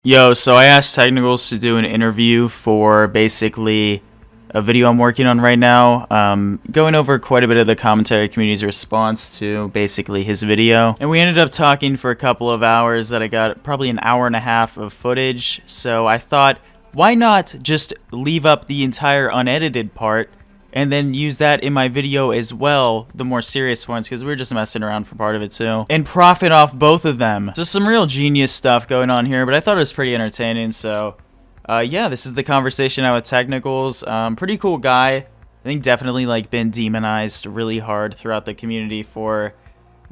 Yo, so I asked Technicals to do an interview for basically a video I'm working on right now, going over quite a bit of the commentary community's response to basically his video. And we ended up talking for a couple of hours that I got probably an hour and a half of footage. So I thought, why not just leave up the entire unedited part and then use that in my video as well, the more serious ones, because we were just messing around for part of it too, and profit off both of them. So some real genius stuff going on here, but I thought it was pretty entertaining. So yeah, this is the conversation I had with Technicals. Pretty cool guy. I think definitely like been demonized really hard throughout the community for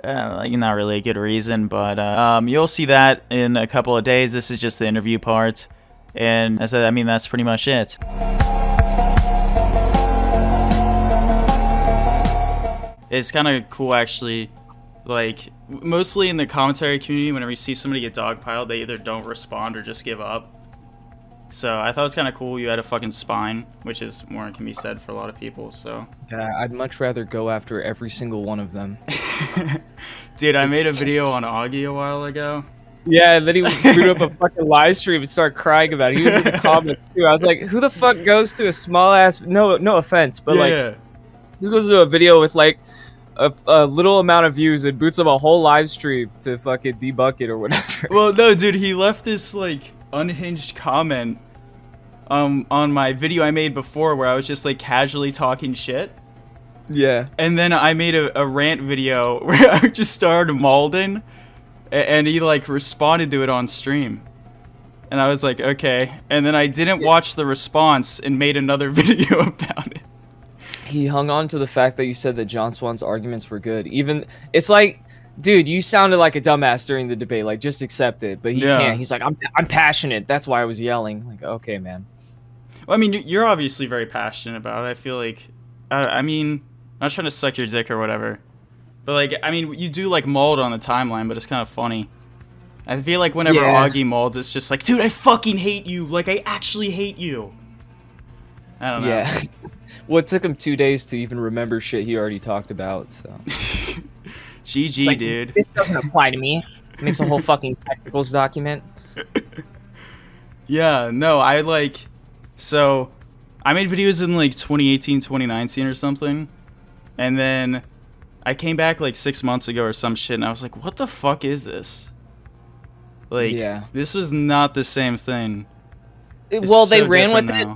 like not really a good reason, but you'll see that in a couple of days. This is just the interview part, and I mean that's pretty much it. It's kind of cool, actually. Like, mostly in the commentary community, whenever you see somebody get dogpiled, they either don't respond or just give up. So I thought it was kind of cool you had a fucking spine, which is more than can be said for a lot of people, so. Yeah, I'd much rather go after every single one of them. Dude, I made a video on Augie a while ago. Yeah, and then he boot up a fucking live stream and start crying about it. He was in the comments, too. I was like, who the fuck goes to a small-ass... No offense, but, like, who goes to a video with, like, a little amount of views and boots up a whole live stream to fucking debunk it or whatever? Well, no, dude, he left this, like, unhinged comment on my video I made before where I was just, like, casually talking shit. Yeah. And then I made a rant video where I just started mauling, and he, like, responded to it on stream. And I was like, okay. And then I didn't watch the response and made another video about it. He hung on to the fact that you said that John Swan's arguments were good. Even, it's like, dude, you sounded like a dumbass during the debate. Like, just accept it. But he can't. He's like, I'm passionate. That's why I was yelling. Like, okay, man. Well, I mean, you're obviously very passionate about it. I feel like, I mean, I'm not trying to suck your dick or whatever. But, like, I mean, you do, like, mold on the timeline, but it's kind of funny. I feel like whenever Augie molds, it's just like, dude, I fucking hate you. Like, I actually hate you. I don't know. Yeah. Well, it took him 2 days to even remember shit he already talked about, so. GG, like, dude. This doesn't apply to me. Makes a whole fucking Technicals document. Yeah, no, so, I made videos in, like, 2018, 2019 or something, and then I came back, like, 6 months ago or some shit, and I was like, what the fuck is this? Like, this was not the same thing. Well, they ran with it.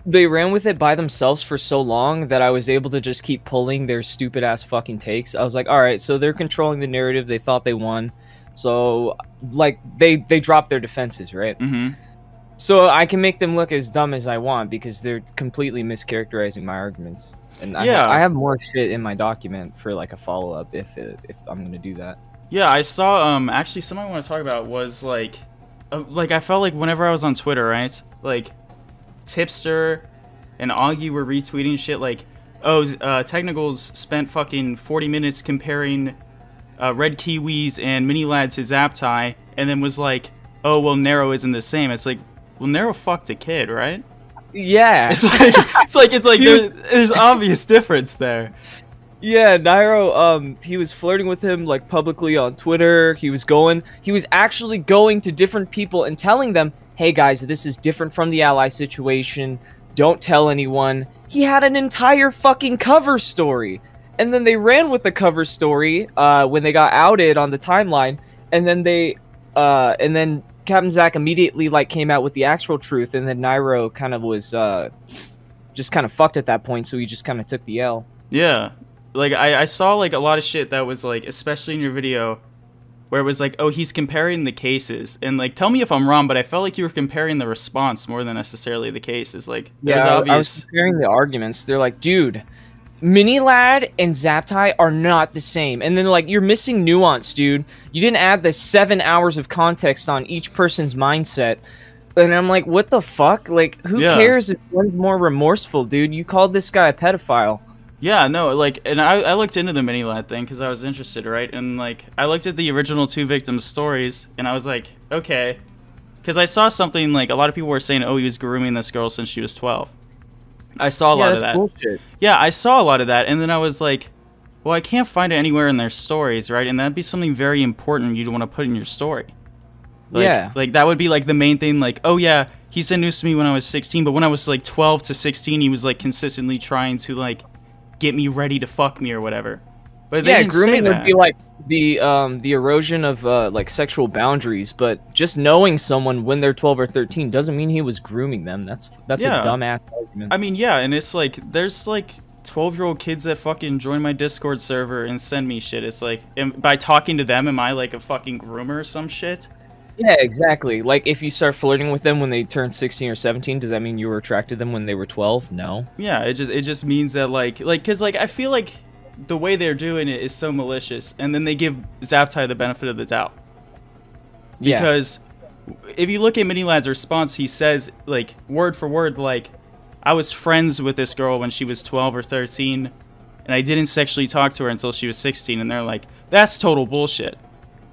They ran with it by themselves for so long that I was able to just keep pulling their stupid ass fucking takes. I was like, all right, so they're controlling the narrative. They thought they won. So, like, they dropped their defenses, right? Mm-hmm. So I can make them look as dumb as I want because they're completely mischaracterizing my arguments. And I have more shit in my document for, like, a follow-up if I'm going to do that. Yeah, I saw, actually, something I want to talk about was, like, I felt like whenever I was on Twitter, right? Like, Tipster and Augie were retweeting shit like, oh, Technicals spent fucking 40 minutes comparing Red Kiwis and Mini Lads to Zaptai, and then was like, oh, well, Nero isn't the same. It's like, well, Nero fucked a kid, right? Yeah. It's like there's obvious difference there. Yeah, Nairo, he was flirting with him, like, publicly on Twitter. He was actually going to different people and telling them, hey guys, this is different from the ally situation. Don't tell anyone. He had an entire fucking cover story. And then they ran with the cover story when they got outed on the timeline. And then Captain Zach immediately, like, came out with the actual truth. And then Nairo kind of was just kind of fucked at that point. So he just kind of took the L. Yeah. Like, I saw, like, a lot of shit that was, like, especially in your video, where it was like, oh, he's comparing the cases. And, like, tell me if I'm wrong, but I felt like you were comparing the response more than necessarily the cases. Like, it was obvious. I was comparing the arguments. They're like, dude, Mini Lad and Zaptai are not the same. And then, like, you're missing nuance, dude. You didn't add the 7 hours of context on each person's mindset. And I'm like, what the fuck? Like, who cares if one's more remorseful, dude? You called this guy a pedophile. Yeah, no, like, and I looked into the Mini Lad thing because I was interested, right? And, like, I looked at the original 2 victims' stories, and I was like, okay. Because I saw something, like, a lot of people were saying, oh, he was grooming this girl since she was 12. I saw a lot of that. Bullshit. Yeah, I saw a lot of that, and then I was like, well, I can't find it anywhere in their stories, right? And that'd be something very important you'd want to put in your story. Yeah. Like that would be like the main thing. Like, oh yeah, he said news to me when I was 16, but when I was like 12 to 16, he was like consistently trying to like get me ready to fuck me or whatever. But they Yeah, didn't say grooming would that. be like the erosion of like sexual boundaries, but just knowing someone when they're 12 or 13 doesn't mean he was grooming them. That's Yeah. a dumbass argument. I mean, yeah, and it's like there's like 12-year-old kids that fucking join my Discord server and send me shit. It's like, by talking to them, am I like a fucking groomer or some shit? Yeah, exactly. Like if you start flirting with them when they turn 16 or 17, does that mean you were attracted to them when they were 12? No. Yeah, it just means that like cuz like I feel like the way they're doing it is so malicious, and then they give Zaptai the benefit of the doubt. Yeah. Because if you look at Mini Lad's response, he says like word for word like, I was friends with this girl when she was 12 or 13 and I didn't sexually talk to her until she was 16, and they're like, that's total bullshit.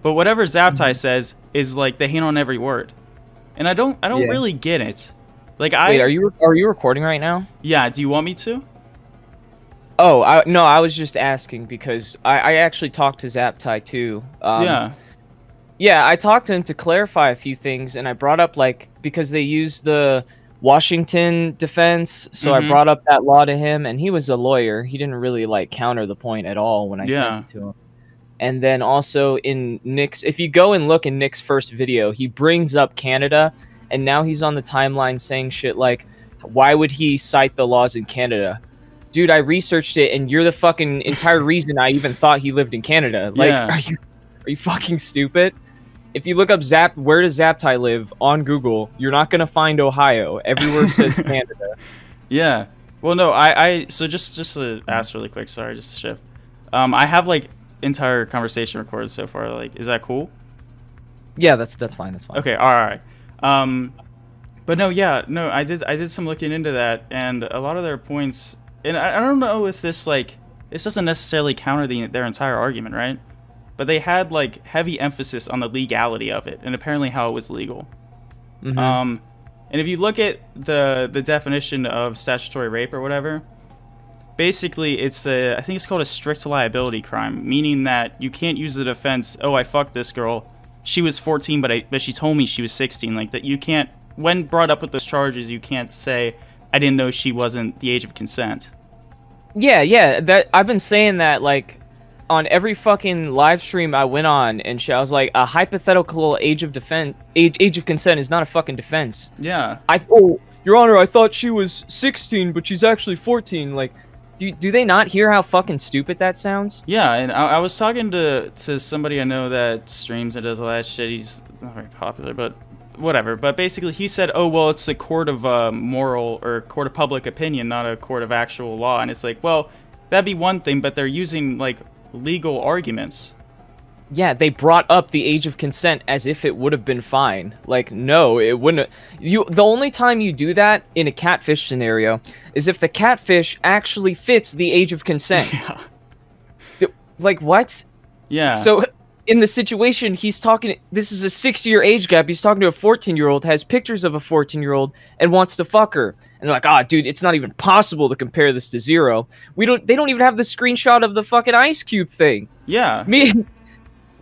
But whatever Zaptai says is like they hate on every word. And I don't Yeah. really get it. Like Wait, are you recording right now? Yeah, do you want me to? Oh, no, I was just asking because I actually talked to Zaptai too. Yeah. Yeah, I talked to him to clarify a few things, and I brought up, like, because they used the Washington defense, so I brought up that law to him, and he was a lawyer. He didn't really, like, counter the point at all when I sent it to him. And then also in Nick's, if you go and look in Nick's first video, he brings up Canada, and now he's on the timeline saying shit like, why would he cite the laws in Canada? Dude, I researched it, and you're the fucking entire reason I even thought he lived in Canada. Like, Yeah. are you fucking stupid? If you look up where does Zaptai live on Google, you're not gonna find Ohio. Everywhere says Canada. Yeah. Well, no, so just to ask really quick, sorry, just to shift. I have like entire conversation recorded so far. Like, is that cool? Yeah, that's fine. That's fine. Okay, all right. But no, yeah, no, I did some looking into that, and a lot of their points, and I don't know if this doesn't necessarily counter their entire argument, right? But they had like heavy emphasis on the legality of it, and apparently how it was legal. And if you look at the definition of statutory rape or whatever, basically I think it's called a strict liability crime, meaning that you can't use the defense, oh, I fucked this girl, she was 14, but she told me she was 16. Like that, you can't, when brought up with those charges, you can't say, I didn't know she wasn't the age of consent. Yeah, that I've been saying that like on every fucking live stream I went on, and shit, I was like, a hypothetical age of consent is not a fucking defense. Yeah. Oh, Your Honor, I thought she was 16, but she's actually 14. Like, do they not hear how fucking stupid that sounds? Yeah, and I was talking to somebody I know that streams and does all that shit. He's not very popular, but whatever. But basically, he said, oh, well, it's a court of moral or court of public opinion, not a court of actual law. And it's like, well, that'd be one thing, but they're using, like, legal arguments. Yeah, they brought up the age of consent as if it would have been fine. Like, no, it wouldn't. The only time you do that in a catfish scenario is if the catfish actually fits the age of consent. Yeah. Like, what? Yeah. So, in the situation, he's talking, this is a 6-year age gap. He's talking to a 14-year-old, has pictures of a 14-year-old, and wants to fuck her. And they're like, ah, dude, it's not even possible to compare this to Zero. They don't even have the screenshot of the fucking Ice Cube thing. Yeah.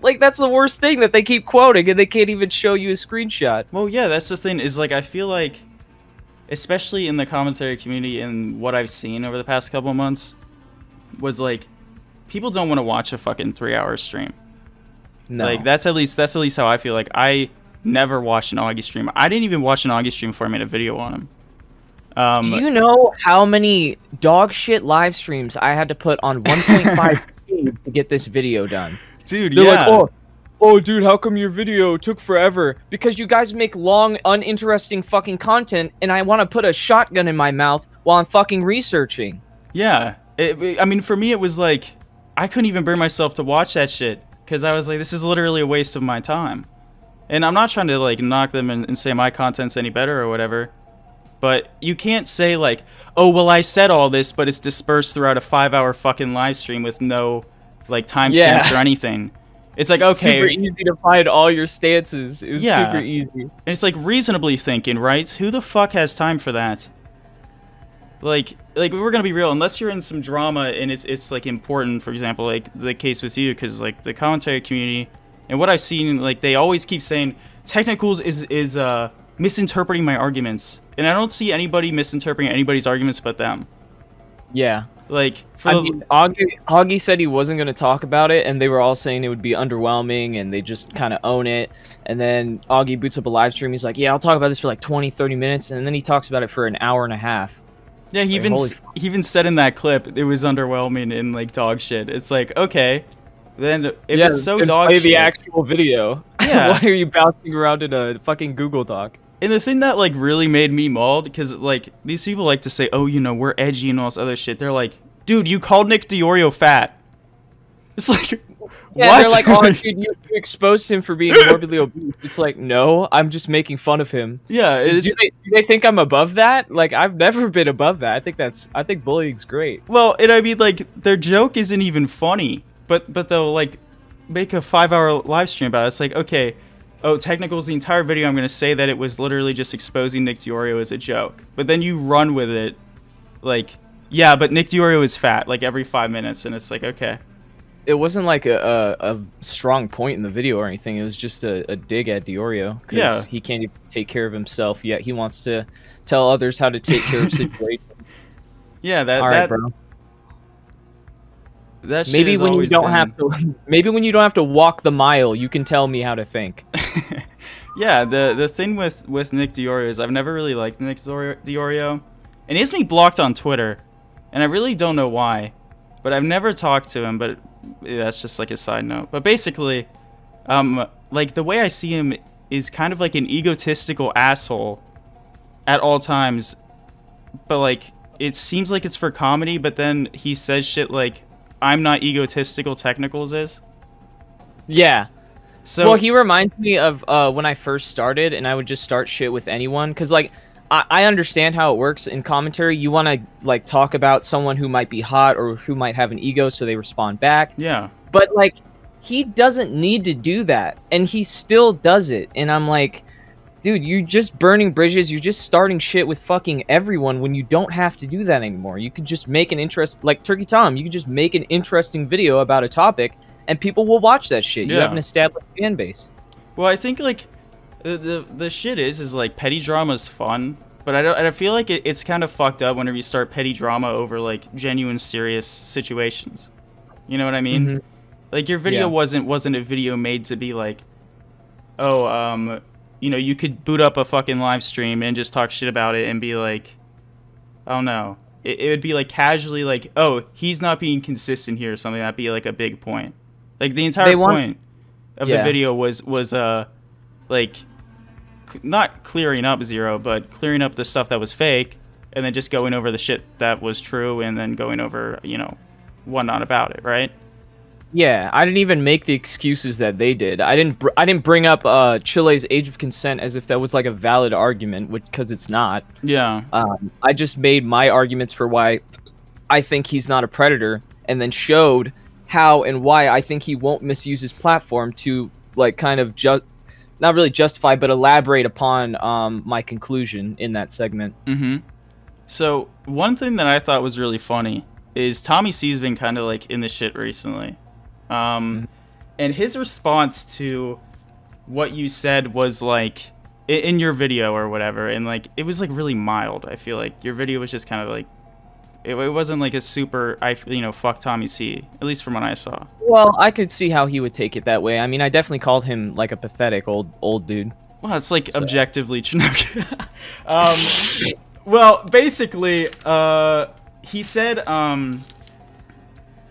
Like, that's the worst thing that they keep quoting, and they can't even show you a screenshot. Well, yeah, that's the thing, is, like, I feel like, especially in the commentary community and what I've seen over the past couple of months, was, like, people don't want to watch a fucking 3-hour stream. No. Like, that's at least how I feel. Like, I never watched an Augie stream. I didn't even watch an Augie stream before I made a video on him. Do you know how many dog shit live streams I had to put on 1.5 speed to get this video done? Dude, They're yeah. like, oh, dude, how come your video took forever? Because you guys make long, uninteresting fucking content, and I want to put a shotgun in my mouth while I'm fucking researching. Yeah. I mean, for me, it was like, I couldn't even bring myself to watch that shit. Because I was like, this is literally a waste of my time. And I'm not trying to, like, knock them and say my content's any better or whatever. But you can't say, like, oh, well, I said all this, but it's dispersed throughout a 5-hour fucking live stream with no, like, timestamps or anything. It's like, okay. Super easy to find all your stances. It was super easy. And it's like reasonably thinking, right? Who the fuck has time for that? Like we're gonna be real. Unless you're in some drama and it's like important. For example, like the case with you, because like the commentary community and what I've seen, like they always keep saying Technicals is misinterpreting my arguments, and I don't see anybody misinterpreting anybody's arguments but them. Yeah. Like, Augie said he wasn't going to talk about it, and they were all saying it would be underwhelming, and they just kind of own it. And then Augie boots up a live stream. He's like, yeah, I'll talk about this for like 20, 30 minutes. And then he talks about it for an hour and a half. Yeah, he even said in that clip it was underwhelming and like dog shit. It's like, okay, then if it's so dog play shit, the actual video. Yeah. Why are you bouncing around in a fucking Google Doc? And the thing that like really made me mauled, because like these people like to say, oh, you know, we're edgy and all this other shit. They're like, dude, you called Nick DeOrio fat. It's like, yeah, what? They're like, oh, dude, you exposed him for being morbidly obese. It's like, no, I'm just making fun of him. Yeah, do they think I'm above that? Like, I've never been above that. I think bullying's great. Well, and I mean, like, their joke isn't even funny, but they'll like make a 5-hour live stream about it. It's like, okay. Oh, technicals, the entire video, I'm going to say that it was literally just exposing Nick DeOrio as a joke. But then you run with it, like, yeah, but Nick DeOrio is fat, like, every 5 minutes, and it's like, okay. It wasn't like a strong point in the video or anything. It was just a dig at DeOrio. Yeah. He can't even take care of himself, yet he wants to tell others how to take care of situations. Yeah, All right, bro. That shit maybe when you don't have to walk the mile, you can tell me how to think. Yeah, the thing with Nick DeOrio is I've never really liked Nick DeOrio, and he has me blocked on Twitter, and I really don't know why, but I've never talked to him. But that's just like a side note. But basically, like the way I see him is kind of like an egotistical asshole at all times, but like it seems like it's for comedy, but then he says shit like, I'm not egotistical, technicals is. Yeah. So, well, he reminds me of when I first started, and I would just start shit with anyone, because like I understand how it works in commentary. You want to like talk about someone who might be hot or who might have an ego, so they respond back. Yeah. But like he doesn't need to do that, and he still does it. And I'm like, dude, you're just burning bridges. You're just starting shit with fucking everyone when you don't have to do that anymore. You could just make like Turkey Tom, you could just make an interesting video about a topic and people will watch that shit. Yeah. You have an established fan base. Well, I think like the shit is like petty drama is fun, but I feel like it's kind of fucked up whenever you start petty drama over like genuine serious situations. You know what I mean? Mm-hmm. Like your video wasn't a video made to be like, oh, you know, you could boot up a fucking live stream and just talk shit about it and be like, I don't know. It would be like casually like, oh, he's not being consistent here or something. That'd be like a big point. Like the entire point of the video was like not clearing up Zero, but clearing up the stuff that was fake and then just going over the shit that was true and then going over, you know, whatnot about it, right? Yeah, I didn't even make the excuses that they did. I didn't bring up Chile's age of consent as if that was like a valid argument, because it's not. Yeah. I just made my arguments for why I think he's not a predator, and then showed how and why I think he won't misuse his platform to like kind of not really justify, but elaborate upon my conclusion in that segment. Mm-hmm. So one thing that I thought was really funny is Tommy C's been kind of like in the shit recently. And his response to what you said was like in your video or whatever, and like it was like really mild. I feel like your video was just kind of like it wasn't like a super fuck Tommy C, at least from what I saw. Well, I could see how he would take it that way. I mean, I definitely called him like a pathetic old dude. Well, it's like objectively well, basically he said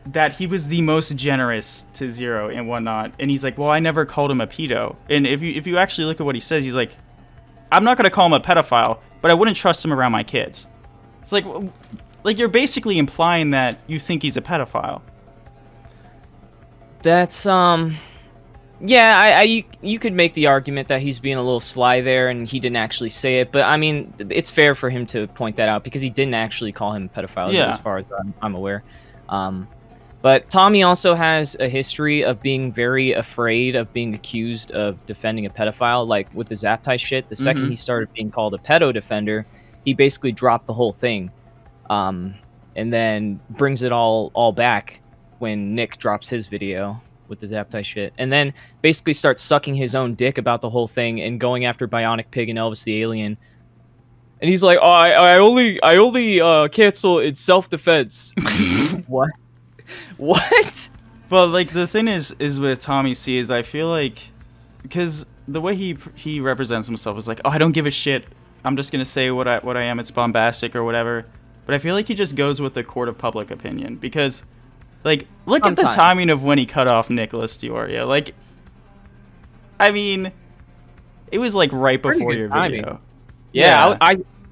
that he was the most generous to Zero and whatnot, and he's like, well, I never called him a pedo. And if you actually look at what he says, he's like, I'm not gonna call him a pedophile, but I wouldn't trust him around my kids. It's like you're basically implying that you think he's a pedophile. That's yeah, you could make the argument that he's being a little sly there and he didn't actually say it, but I mean, it's fair for him to point that out because he didn't actually call him a pedophile, as far as I'm aware. But Tommy also has a history of being very afraid of being accused of defending a pedophile, like with the Zaptai shit. The second he started being called a pedo defender, he basically dropped the whole thing, and then brings it all back when Nick drops his video. with the Zaptai shit, and then basically starts sucking his own dick about the whole thing and going after Bionic Pig and Elvis the Alien. And he's like, "Oh, I only cancel in self-defense." What? What? Well, like the thing is with Tommy C is I feel like because the way he represents himself is like, oh, I don't give a shit. I'm just gonna say what I am. It's bombastic or whatever. But I feel like he just goes with the court of public opinion because, like, look at the timing of when he cut off Nicholas Dioria. Like, I mean, it was like right before your video. Yeah,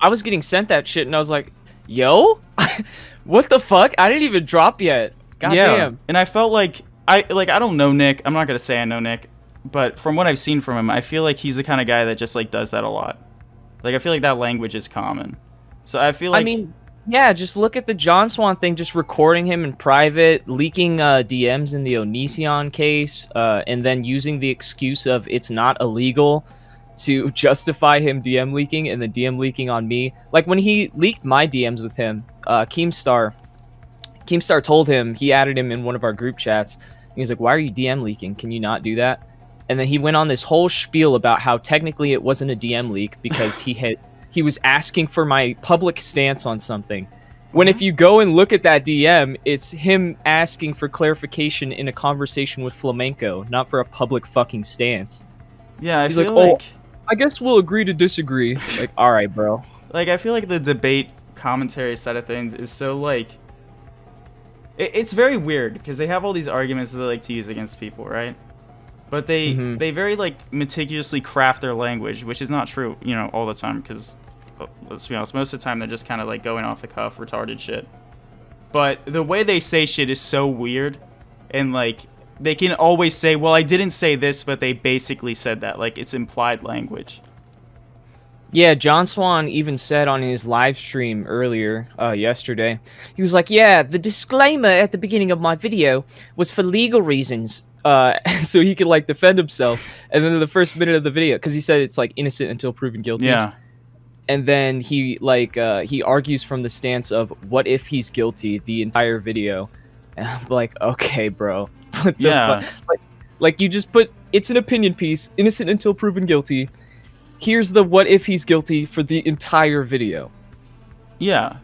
I was getting sent that shit and I was like, yo, what the fuck? I didn't even drop yet. God damn. And I felt like I don't know Nick. I'm not gonna say I know Nick, but from what I've seen from him, I feel like he's the kind of guy that just like does that a lot. Like I feel like that language is common. So I feel like, I mean, yeah, just look at the John Swan thing, just recording him in private, leaking DMs in the Onision case, and then using the excuse of it's not illegal to justify him DM leaking and then DM leaking on me. Like when he leaked my DMs with him, Keemstar told him, he added him in one of our group chats. He's like, why are you DM leaking? Can you not do that? And then he went on this whole spiel about how technically it wasn't a DM leak because he was asking for my public stance on something. When if you go and look at that DM, it's him asking for clarification in a conversation with Flamenco, not for a public fucking stance. Yeah, he's like, oh, I guess we'll agree to disagree. Like, all right, bro. Like, I feel like the debate commentary side of things is so, like... It's very weird, because they have all these arguments that they like to use against people, right? But they very, like, meticulously craft their language, which is not true, you know, all the time, because, let's be honest, most of the time they're just kind of, like, going off the cuff, retarded shit. But the way they say shit is so weird, and, like... They can always say, well, I didn't say this, but they basically said that. Like, it's implied language. Yeah, John Swan even said on his live stream earlier, yesterday, he was like, yeah, the disclaimer at the beginning of my video was for legal reasons, so he could, like, defend himself. And then in the first minute of the video, because he said it's, like, innocent until proven guilty. Yeah. And then he, like, he argues from the stance of, what if he's guilty, the entire video. And I'm like, okay, bro. What the fuck? Like you just put, it's an opinion piece, innocent until proven guilty. Here's the what if he's guilty for the entire video. Yeah.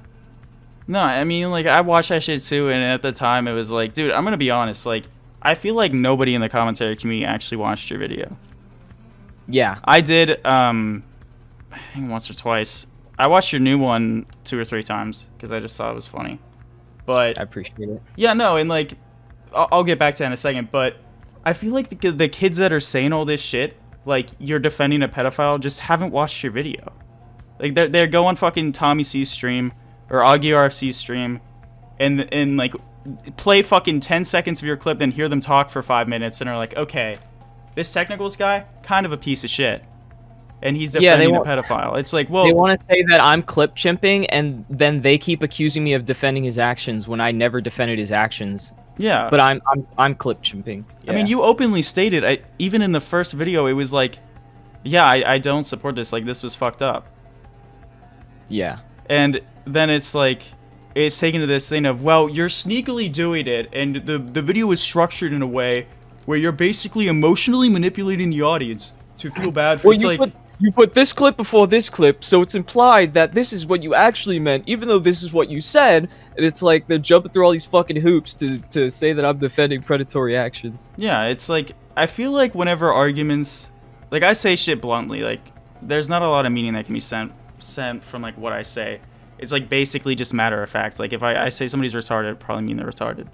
No, I mean, like, I watched that shit too, and at the time it was like, dude, I'm gonna be honest, like, I feel like nobody in the commentary community actually watched your video. Yeah. I did, I think once or twice. I watched your new one 2 or 3 times, because I just thought it was funny. But... I appreciate it. Yeah, no, and, like... I'll get back to that in a second, but I feel like the kids that are saying all this shit, like you're defending a pedophile, just haven't watched your video. Like they go on fucking Tommy C's stream or Augie RFC's stream, and like play fucking 10 seconds of your clip, then hear them talk for 5 minutes, and are like, okay, this technicals guy, kind of a piece of shit, and he's defending a pedophile. It's like, well, they want to say that I'm clip chimping, and then they keep accusing me of defending his actions when I never defended his actions. Yeah, but I'm clip chimping. Yeah. I mean, you openly stated, even in the first video, it was like, yeah, I don't support this. Like, this was fucked up. Yeah. And then it's like, it's taken to this thing of, well, you're sneakily doing it, and the video is structured in a way where you're basically emotionally manipulating the audience to feel bad for. Well, you put this clip before this clip, so it's implied that this is what you actually meant, even though this is what you said. And it's like they're jumping through all these fucking hoops to say that I'm defending predatory actions. Yeah, it's like, I feel like whenever arguments, like I say shit bluntly, like there's not a lot of meaning that can be sent from like what I say. It's like basically just matter of fact. Like if I say somebody's retarded, it probably mean they're retarded.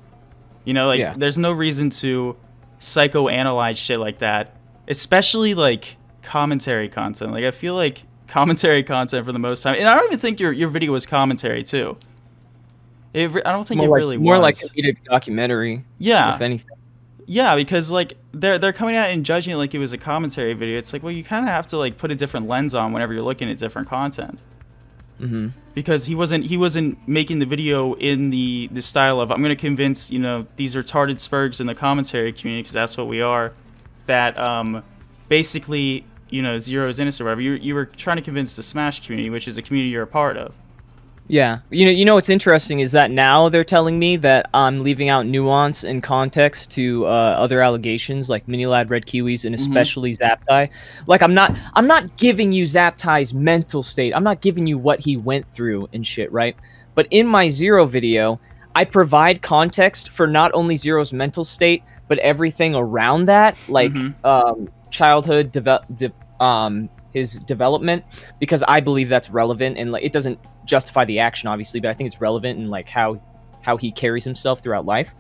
You know, like there's no reason to psychoanalyze shit like that, especially like commentary content. Like I feel like commentary content for the most time, and I don't even think your video was commentary too. I don't think really was. More like a comedic documentary. Yeah. If anything. Yeah, because like they're coming out and judging it like it was a commentary video. It's like, well, you kind of have to like put a different lens on whenever you're looking at different content. Mm-hmm. Because he wasn't making the video in the style of, I'm going to convince, you know, these retarded spurgs in the commentary community, because that's what we are, that basically, you know, Zero is innocent or whatever. You were trying to convince the Smash community, which is a community you're a part of. Yeah, what's interesting is that now they're telling me that I'm leaving out nuance and context to other allegations like Mini Lad Red Kiwis and Mm-hmm. especially Zaptai. Like I'm not giving you Zaptai's mental state. I'm not giving you what he went through and shit, right? But in my Zero video, I provide context for not only Zero's mental state but everything around that, like Mm-hmm. childhood his development, because I believe that's relevant, and like it doesn't justify the action obviously, but I think it's relevant in like how he carries himself throughout life.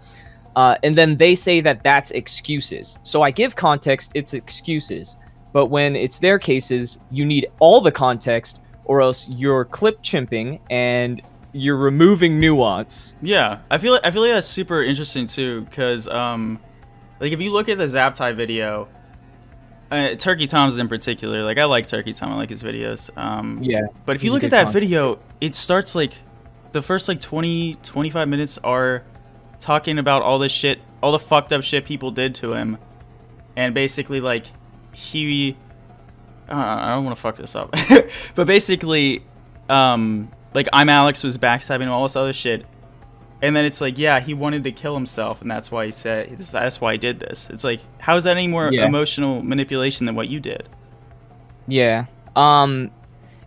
And then they say that that's excuses. So I give context, it's excuses. But when it's their cases, you need all the context, or else you're clip chimping and you're removing nuance. Yeah, I feel like that's super interesting too, because like if you look at the Zaptai video, Turkey Tom's in particular, like I like Turkey Tom, I like his videos. Yeah. But if you he's a look at good that content. video, it starts like the first like 20-25 minutes are talking about all this shit, all the fucked up shit people did to him, and basically like he, I don't want to fuck this up, but basically, like I'm Alex was backstabbing all this other shit, and then it's like, yeah, he wanted to kill himself, and that's why that's why he did this. It's like, how is that any more Yeah. emotional manipulation than what you did? Yeah.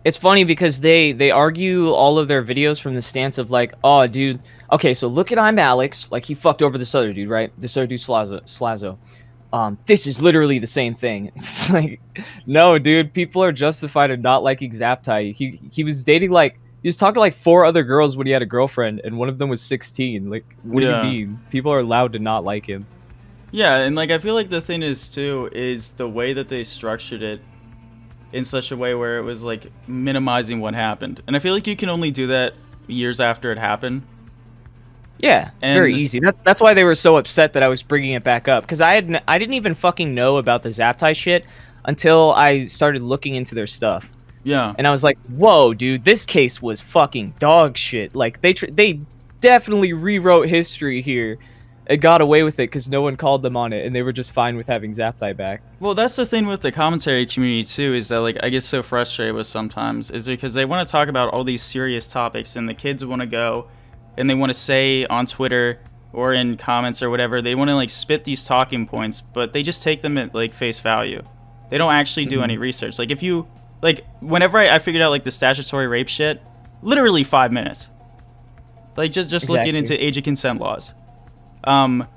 It's funny because they argue all of their videos from the stance of like, oh, dude, okay, so look at I'm Alex, like he fucked over this other dude, right? This other dude, Slazo. This is literally the same thing. It's like, no, dude, people are justified in not liking Zaptai. He was dating like, he was talking to like 4 other girls when he had a girlfriend, and one of them was 16. Like, what do you Yeah. mean? People are allowed to not like him. Yeah, and like I feel like the thing is too is the way that they structured it in such a way where it was like minimizing what happened. And I feel like you can only do that years after it happened. Yeah, it's very And- easy. That's why they were so upset that I was bringing it back up, because I didn't even fucking know about the Zaptai shit until I started looking into their stuff, Yeah. and I was like, whoa, dude, this case was fucking dog shit. Like they definitely rewrote history here. It got away with it because no one called them on it, and they were just fine with having Zaptai back. Well, that's the thing with the commentary community too, is that like I get so frustrated with sometimes is because they want to talk about all these serious topics, and the kids want to go and they want to say on Twitter or in comments or whatever, they want to like spit these talking points, but they just take them at like face value. They don't actually do any research. Like if you like whenever I figured out like the statutory rape shit, literally 5 minutes. Like just looking Exactly. into age of consent laws. And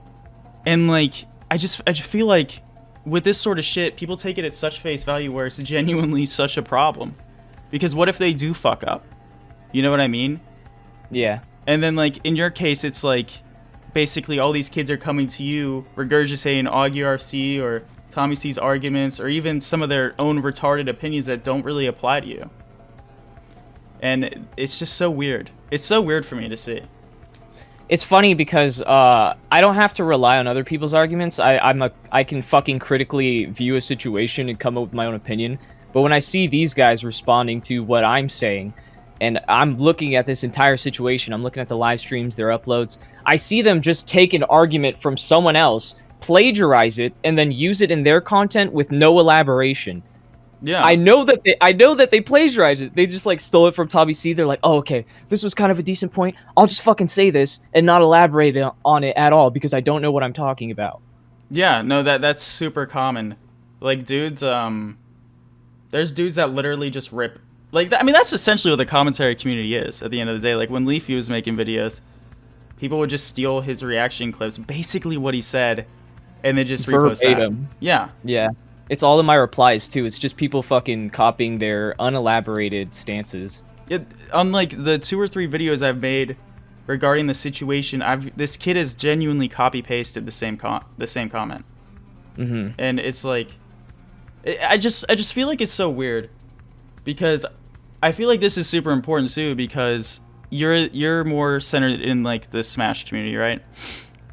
like I just feel like with this sort of shit, people take it at such face value where it's genuinely such a problem. Because what if they do fuck up? You know what I mean? Yeah. And then like in your case, it's like basically all these kids are coming to you regurgitating Augie RC or Tommy C's arguments or even some of their own retarded opinions that don't really apply to you. And it's just so weird. It's so weird for me to see. It's funny because I don't have to rely on other people's arguments. I can fucking critically view a situation and come up with my own opinion. But when I see these guys responding to what I'm saying, and I'm looking at this entire situation, I'm looking at the live streams, their uploads, I see them just take an argument from someone else, plagiarize it, and then use it in their content with no elaboration. Yeah. I know that they plagiarized it. They just like stole it from Tommy C. They're like, oh, okay, this was kind of a decent point. I'll just fucking say this and not elaborate on it at all because I don't know what I'm talking about. Yeah, no, that's super common. Like dudes, there's dudes that literally just rip. Like I mean, that's essentially what the commentary community is at the end of the day. Like when Leafy was making videos, people would just steal his reaction clips, basically what he said, and then just repost that. Verbatim. Yeah. Yeah. It's all in my replies too. It's just people fucking copying their unelaborated stances. Unlike the 2 or 3 videos I've made regarding the situation, this kid has genuinely copy pasted the same comment. Mm-hmm. And it's like, I just feel like it's so weird, because I feel like this is super important too, because you're more centered in like the Smash community, right?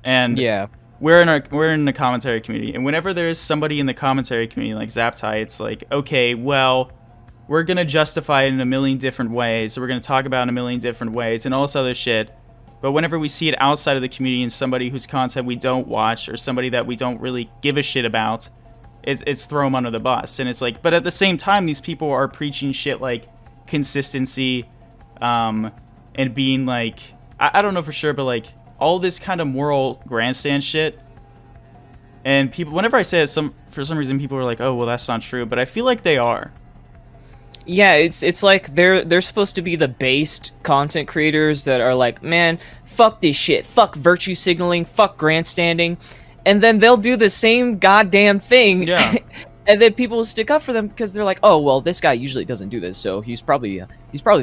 And Yeah. we're in the commentary community, and whenever there's somebody in the commentary community like Zaptai, it's like, okay, well, we're gonna justify it in a million different ways, we're gonna talk about it in a million different ways, and all this other shit. But whenever we see it outside of the community and somebody whose content we don't watch or somebody that we don't really give a shit about, it's throw them under the bus. And it's like, but at the same time, these people are preaching shit like consistency, and and being like, I don't know for sure, but like all this kind of moral grandstand shit. And people, whenever I say it, for some reason people are like, oh, well, that's not true. But I feel like they are. Yeah, it's like they're supposed to be the based content creators that are like, man, fuck this shit, fuck virtue signaling, fuck grandstanding, and then they'll do the same goddamn thing. Yeah. And then people will stick up for them because they're like, oh, well, this guy usually doesn't do this, so he's probably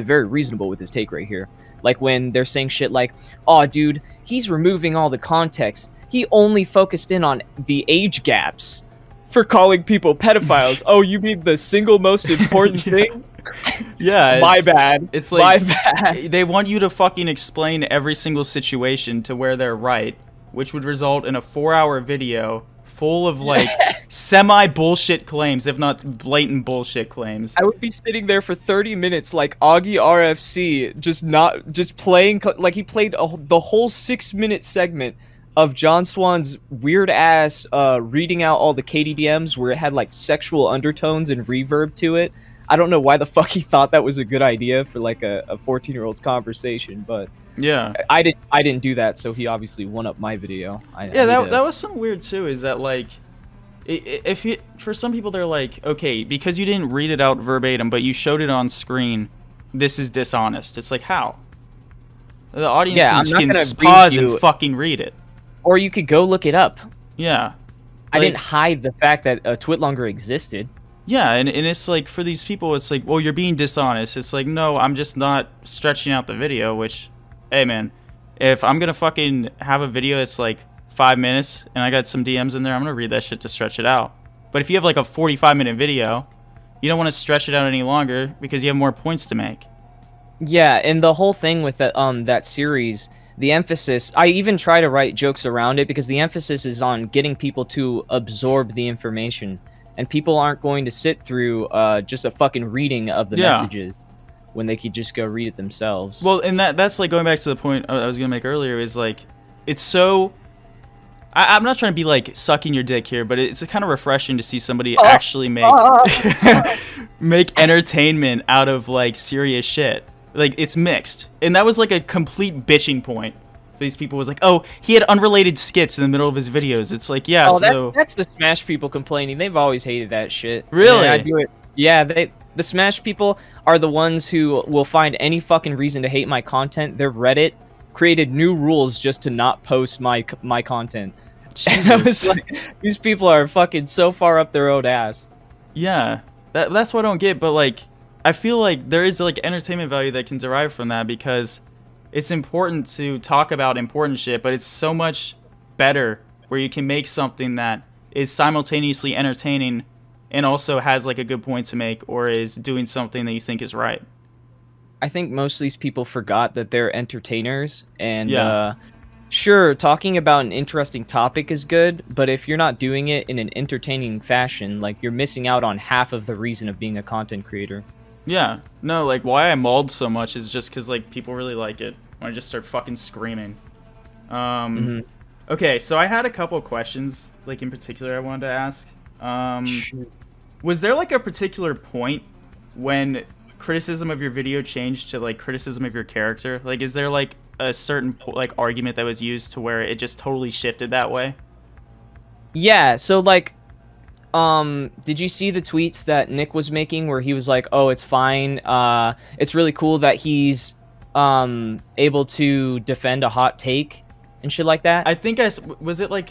very reasonable with his take right here. Like when they're saying shit like, oh, dude, he's removing all the context. He only focused in on the age gaps for calling people pedophiles. Oh, you mean the single most important thing? Yeah. My bad. It's like, my bad. They want you to fucking explain every single situation to where they're right, which would result in a 4-hour video full of like semi-bullshit claims, if not blatant bullshit claims. I would be sitting there for 30 minutes like Augie RFC, just playing, like he played the whole 6-minute segment of John Swan's weird ass reading out all the KDDMs where it had like sexual undertones and reverb to it. I don't know why the fuck he thought that was a good idea for like a 14-year-old's conversation, but yeah, I didn't do that, so he obviously won up my video. That was some weird too. Is that like, for some people they're like, okay, because you didn't read it out verbatim, but you showed it on screen, this is dishonest. It's like, how? The audience can pause and fucking read it. Or you could go look it up. Yeah. I didn't hide the fact that Twitlonger existed. Yeah, and it's like, for these people, it's like, well, you're being dishonest. It's like, no, I'm just not stretching out the video, which, hey, man, if I'm going to fucking have a video that's like 5 minutes and I got some DMs in there, I'm going to read that shit to stretch it out. But if you have like a 45-minute video, you don't want to stretch it out any longer because you have more points to make. Yeah, and the whole thing with that series, the emphasis, I even try to write jokes around it because the emphasis is on getting people to absorb the information. And people aren't going to sit through just a fucking reading of the messages when they could just go read it themselves. Well, and that's like going back to the point I was going to make earlier, is like, it's so... I'm not trying to be like sucking your dick here, but it's kind of refreshing to see somebody actually make make entertainment out of like serious shit. Like, it's mixed. And that was like a complete bitching point. These people was like, oh, he had unrelated skits in the middle of his videos. It's like, yeah, so... that's the Smash people complaining. They've always hated that shit. Really? I do it. Yeah, the Smash people are the ones who will find any fucking reason to hate my content. Their Reddit created new rules just to not post my content. Jesus. I was like, these people are fucking so far up their own ass. Yeah, that's what I don't get, but like, I feel like there is like entertainment value that can derive from that, because it's important to talk about important shit, but it's so much better where you can make something that is simultaneously entertaining and also has like a good point to make, or is doing something that you think is right. I think most of these people forgot that they're entertainers, and sure, talking about an interesting topic is good, but if you're not doing it in an entertaining fashion, like, you're missing out on half of the reason of being a content creator. Yeah, no, like, why I mauled so much is just because, like, people really like it when I just start fucking screaming. Okay, so I had a couple of questions, like, in particular I wanted to ask. Was there, like, a particular point when criticism of your video changed to, like, criticism of your character? Like, is there, like, a certain, like, argument that was used to where it just totally shifted that way? Yeah, so, like, did you see the tweets that Nick was making where he was like, oh, it's fine, it's really cool that he's, able to defend a hot take and shit like that? I think was it, like,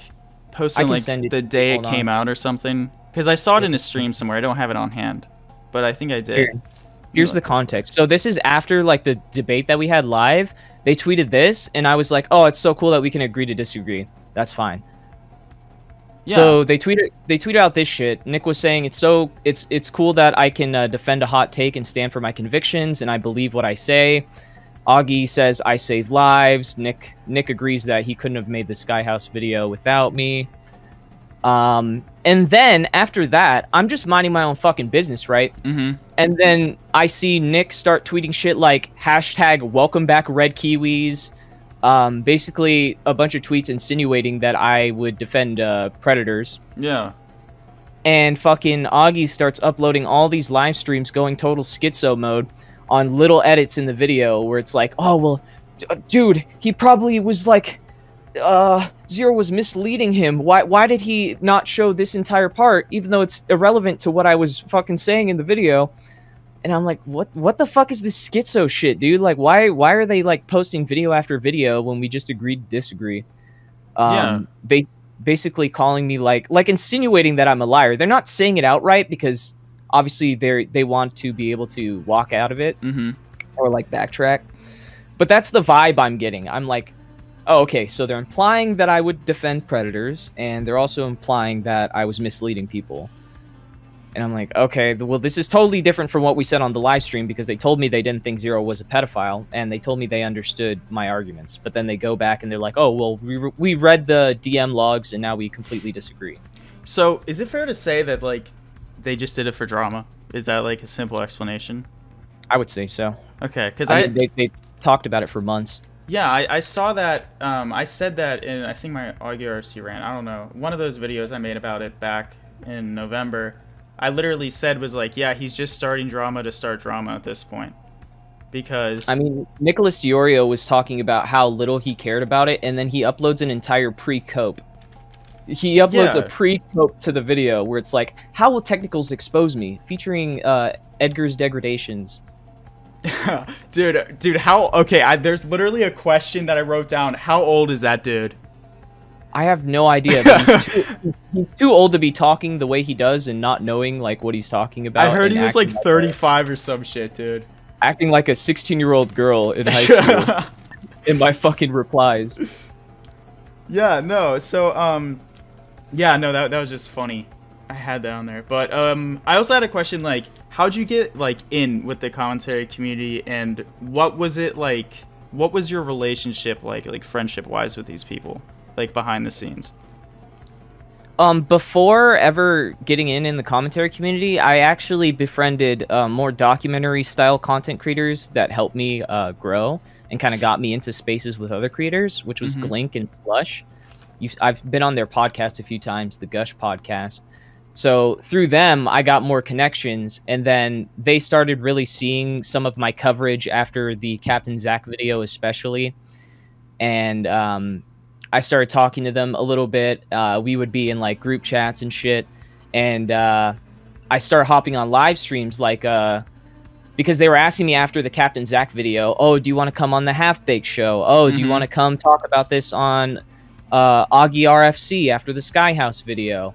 posting, like, the day it came out or something? Because I saw it in a stream somewhere. I don't have it on hand, but I think I did. Here's the context. So this is after, like, the debate that we had live. They tweeted this, and I was like, oh, it's so cool that we can agree to disagree. That's fine. Yeah. So they tweeted out this shit. Nick was saying it's cool that I can defend a hot take and stand for my convictions, and I believe what I say. Augie says I save lives. Nick agrees that he couldn't have made the Skyhouse video without me. And then after that, I'm just minding my own fucking business, right? Mm-hmm. And then I see Nick start tweeting shit like hashtag welcome back red kiwis. Basically a bunch of tweets insinuating that I would defend predators. Yeah. And fucking Augie starts uploading all these live streams going total schizo mode. on little edits in the video where it's like, oh well, dude, he probably was like, Zero was misleading him. Why did he not show this entire part, even though it's irrelevant to what I was fucking saying in the video? And I'm like, what the fuck is this schizo shit, dude? Like, why are they like posting video after video when we just agreed to disagree? Basically calling me like insinuating that I'm a liar. They're not saying it outright because obviously they want to be able to walk out of it or like backtrack. But that's the vibe I'm getting. I'm like, oh, okay, so they're implying that I would defend predators, and they're also implying that I was misleading people. And I'm like, okay, well, this is totally different from what we said on the live stream, because they told me they didn't think Zero was a pedophile, and they told me they understood my arguments. But then they go back and they're like, oh, well, we read the DM logs, and now we completely disagree. So is it fair to say that, like, they just did it for drama? Is that, like, a simple explanation? I would say so. Okay, because they talked about it for months. Yeah, I saw that. I said that in, I think, my RC rant. I don't know. One of those videos I made about it back in November. I literally said was like, yeah, he's just starting drama to start drama at this point. Because... I mean, Nicholas Diorio was talking about how little he cared about it, and then he uploads an entire pre-cope. He uploads a pre-cope to the video where it's like, how will technicals expose me? Featuring Edgar's degradations. dude, how... Okay, there's literally a question that I wrote down. How old is that dude? I have no idea, but he's too old to be talking the way he does and not knowing like what he's talking about. I heard he was like 35 or some shit, dude. Acting like a 16-year-old girl in high school in my fucking replies. Yeah, no, so, yeah, no, that was just funny. I had that on there. But, I also had a question, like, how'd you get, like, in with the commentary community, and what was it like, what was your relationship like friendship-wise with these people? Like behind the scenes? Before ever getting in the commentary community, I actually befriended more documentary style content creators that helped me grow and kind of got me into spaces with other creators, which was Glink and Slush. I've been on their podcast a few times, the Gush podcast. So through them, I got more connections, and then they started really seeing some of my coverage after the Captain Zach video, especially. And I started talking to them a little bit. We would be in like group chats and shit. And I started hopping on live streams like because they were asking me after the Captain Zach video, oh, do you want to come on the Half Baked show? Oh, do you want to come talk about this on Augie RFC after the Skyhouse video?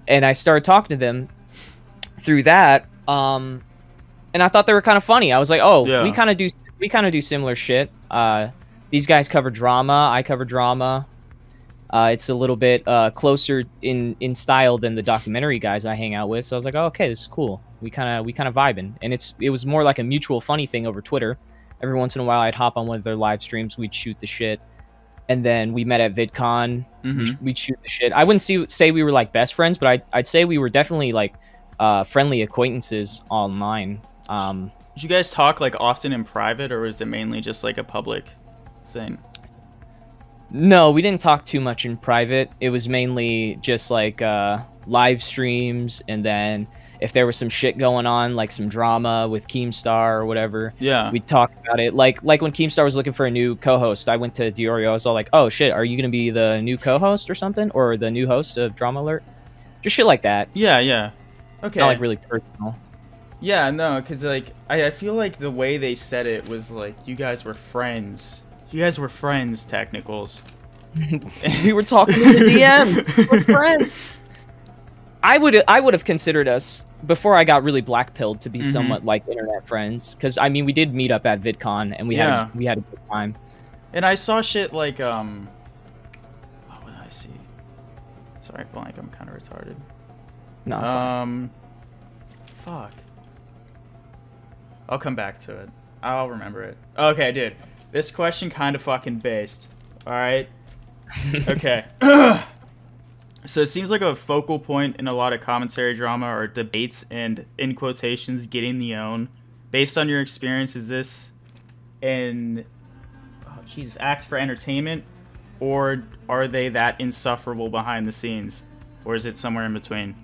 And I started talking to them through that. And I thought they were kind of funny. I was like, oh, yeah, we kind of do similar shit. These guys cover drama. I cover drama. It's a little bit closer in style than the documentary guys I hang out with. So I was like, oh, okay, this is cool. We kind of vibing, and it was more like a mutual funny thing over Twitter. Every once in a while, I'd hop on one of their live streams. We'd shoot the shit, and then we met at VidCon. We'd shoot the shit. I wouldn't say we were like best friends, but I'd say we were definitely like friendly acquaintances online. Did you guys talk like often in private, or was it mainly just like a public thing? No, we didn't talk too much in private. It was mainly just like live streams, and then if there was some shit going on, like some drama with Keemstar or whatever, yeah, we'd talk about it. Like when Keemstar was looking for a new co-host, I went to Diorio. I was all like, oh shit, are you gonna be the new co-host or something, or the new host of Drama Alert? Just shit like that. Yeah. Okay. Not like really personal. Yeah, no, because like I feel like the way they said it was like you guys were friends. You guys were friends, technicals. We were talking in the DM. We're friends. I would have considered us, before I got really blackpilled, to be somewhat like internet friends. Because I mean, we did meet up at VidCon, and we had a good time. And I saw shit like what did I see? Sorry, blank. I'm kind of retarded. No, it's fine. Fuck. I'll come back to it. I'll remember it. Okay, dude. This question kind of fucking based. Alright? Okay. So it seems like a focal point in a lot of commentary drama or debates and, in quotations, getting the own. Based on your experience, is this acts for entertainment? Or are they that insufferable behind the scenes? Or is it somewhere in between?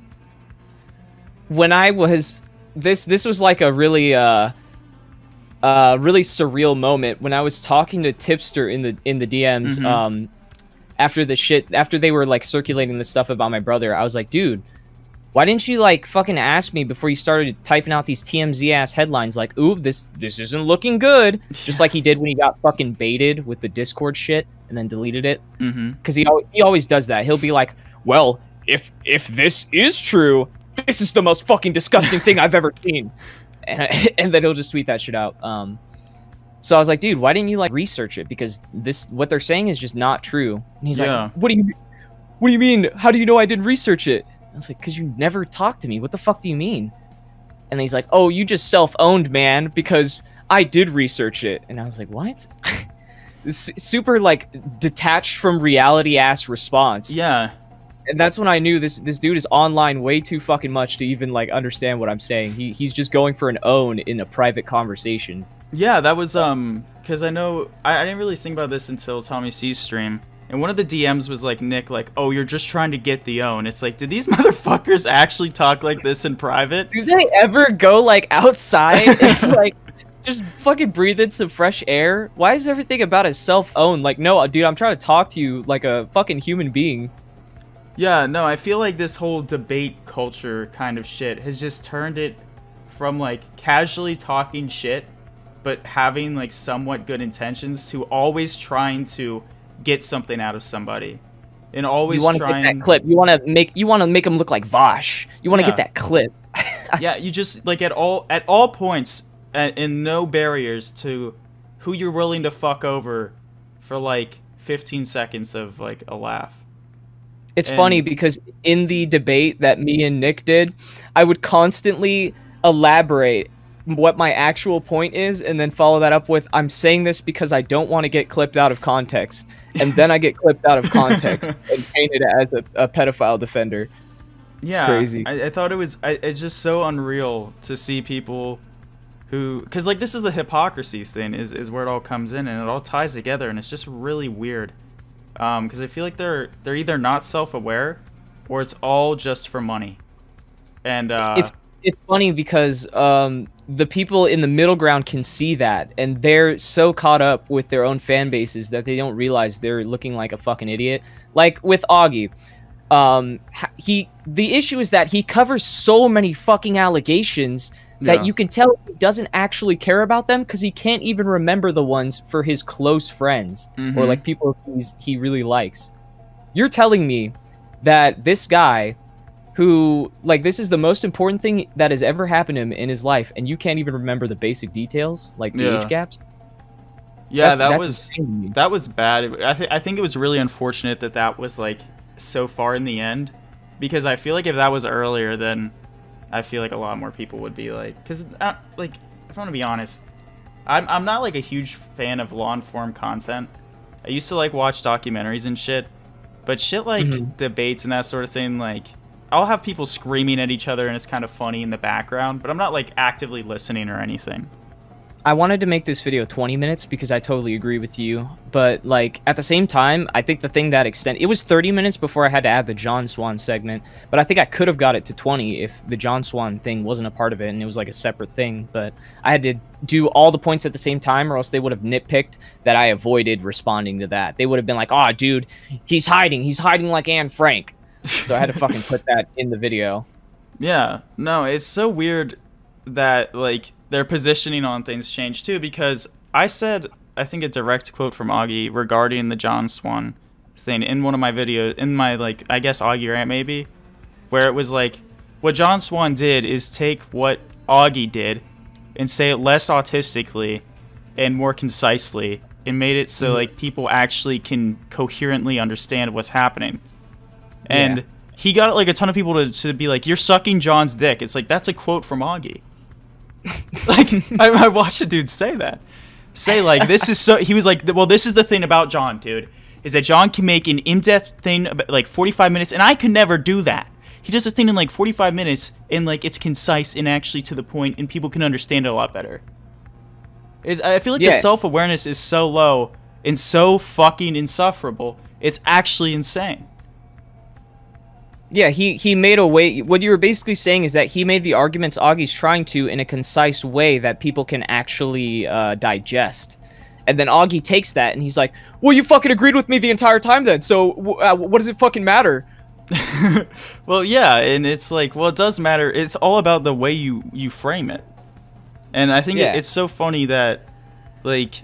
When I was... This was like a really... really surreal moment when I was talking to Tipster in the DMs. Mm-hmm. After they were like circulating the stuff about my brother, I was like, dude, why didn't you like fucking ask me before you started typing out these TMZ ass headlines like, ooh, this isn't looking good, just like he did when he got fucking baited with the Discord shit and then deleted it. Mm-hmm. Because he always does that. He'll be like, well, if this is true, this is the most fucking disgusting thing I've ever seen, and then he'll just tweet that shit out. So I was like, dude, why didn't you like research it? Because what they're saying is just not true. And he's like, what do you mean? How do you know I didn't research it? I was like, because you never talked to me. What the fuck do you mean? And then he's like, oh, you just self-owned, man, because I did research it. And I was like, what? This super like detached from reality ass response. Yeah. And that's when I knew this dude is online way too fucking much to even like understand what I'm saying. He's just going for an own in a private conversation. Yeah, that was because I know I didn't really think about this until Tommy C's stream. And one of the DMs was like, Nick, like, oh, you're just trying to get the own. It's like, did these motherfuckers actually talk like this in private? Do they ever go like outside and like just fucking breathe in some fresh air? Why is everything about it self-owned? Like, no, dude, I'm trying to talk to you like a fucking human being. Yeah, no, I feel like this whole debate culture kind of shit has just turned it from like casually talking shit, but having like somewhat good intentions to always trying to get something out of somebody, and always you want to get that clip. You want to make them look like Vosh. You want to get that clip. Yeah, you just like at all points, and no barriers to who you're willing to fuck over for like 15 seconds of like a laugh. It's funny because in the debate that me and Nick did, I would constantly elaborate what my actual point is and then follow that up with, I'm saying this because I don't want to get clipped out of context. And then I get clipped out of context and painted as a pedophile defender. It's crazy. I thought it's just so unreal to see people who, because like this is the hypocrisy thing is where it all comes in, and it all ties together, and it's just really weird. Because I feel like they're either not self-aware or it's all just for money. And it's funny because the people in the middle ground can see that, and they're so caught up with their own fan bases that they don't realize they're looking like a fucking idiot. Like with Augie, the issue is that he covers so many fucking allegations that you can tell he doesn't actually care about them because he can't even remember the ones for his close friends or like people he really likes. You're telling me that this guy who, like, this is the most important thing that has ever happened to him in his life, and you can't even remember the basic details, like the age gaps? Yeah, that was bad. I think it was really unfortunate that was, like, so far in the end, because I feel like if that was earlier, then I feel like a lot more people would be, like, because, like, if I want to be honest, I'm not, like, a huge fan of long-form content. I used to, like, watch documentaries and shit, but shit like debates and that sort of thing, like, I'll have people screaming at each other and it's kind of funny in the background, but I'm not like actively listening or anything. I wanted to make this video 20 minutes because I totally agree with you, but like at the same time, I think the thing that it was 30 minutes before I had to add the John Swan segment, but I think I could have got it to 20 if the John Swan thing wasn't a part of it and it was like a separate thing, but I had to do all the points at the same time or else they would have nitpicked that I avoided responding to that. They would have been like, oh dude, he's hiding like Anne Frank. So I had to fucking put that in the video. Yeah, no, it's so weird that like their positioning on things changed too, because I said, I think a direct quote from Augie regarding the John Swan thing in one of my videos, in my like, I guess Augie rant maybe, where it was like, what John Swan did is take what Augie did and say it less autistically and more concisely and made it so like people actually can coherently understand what's happening. And he got like a ton of people to be like, you're sucking John's dick. It's like, that's a quote from Augie. Like, I watched a dude say that. Say like, this is so, he was like, well, this is the thing about John, dude, is that John can make an in-depth thing about like 45 minutes, and I could never do that. He does a thing in like 45 minutes, and like it's concise and actually to the point, and people can understand it a lot better. I feel like the self-awareness is so low and so fucking insufferable. It's actually insane. Yeah, he made a way. What you were basically saying is that he made the arguments Augie's trying to in a concise way that people can actually digest. And then Augie takes that and he's like, "Well, you fucking agreed with me the entire time then. So what does it fucking matter?" Well, yeah, and it's like, well, it does matter. It's all about the way you frame it. And I think Yeah. it's so funny that, like,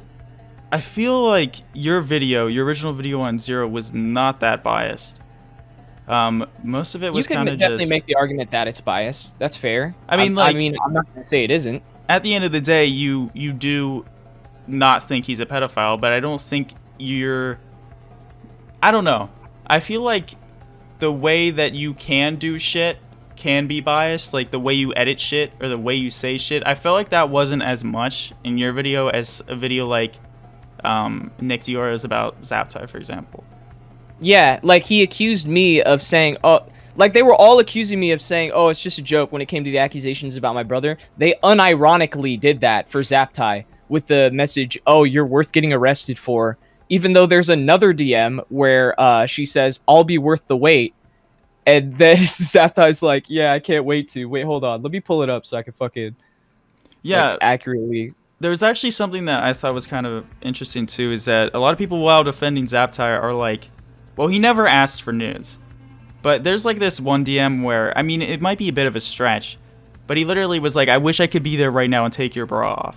I feel like your original video on Zero was not that biased. Most of it was kind You of can definitely just. make the argument that it's biased. That's fair. I mean, I like, mean, I'm not gonna say it isn't. at the end of the day, you do not think he's a pedophile, but I don't think you're. I don't know. I feel like the way that you can do shit can be biased, like the way you edit shit or the way you say shit. I felt like that wasn't as much in your video as a video like Nick Dior's about Zaptai, for example. Yeah, like he accused me of saying, oh, like they were all accusing me of saying, oh, it's just a joke when it came to the accusations about my brother. They unironically did that for Zaptai with the message, oh, you're worth getting arrested for. Even though there's another DM where she says, I'll be worth the wait. And then Zaptai's like, yeah, I can't wait to. Wait, hold on. Let me pull it up so I can fucking like, accurately. There was actually something that I thought was kind of interesting too, is that a lot of people while defending Zaptai are like, well, he never asked for nudes. But there's like this one DM where, I mean, it might be a bit of a stretch, but he literally was like, I wish I could be there right now and take your bra off.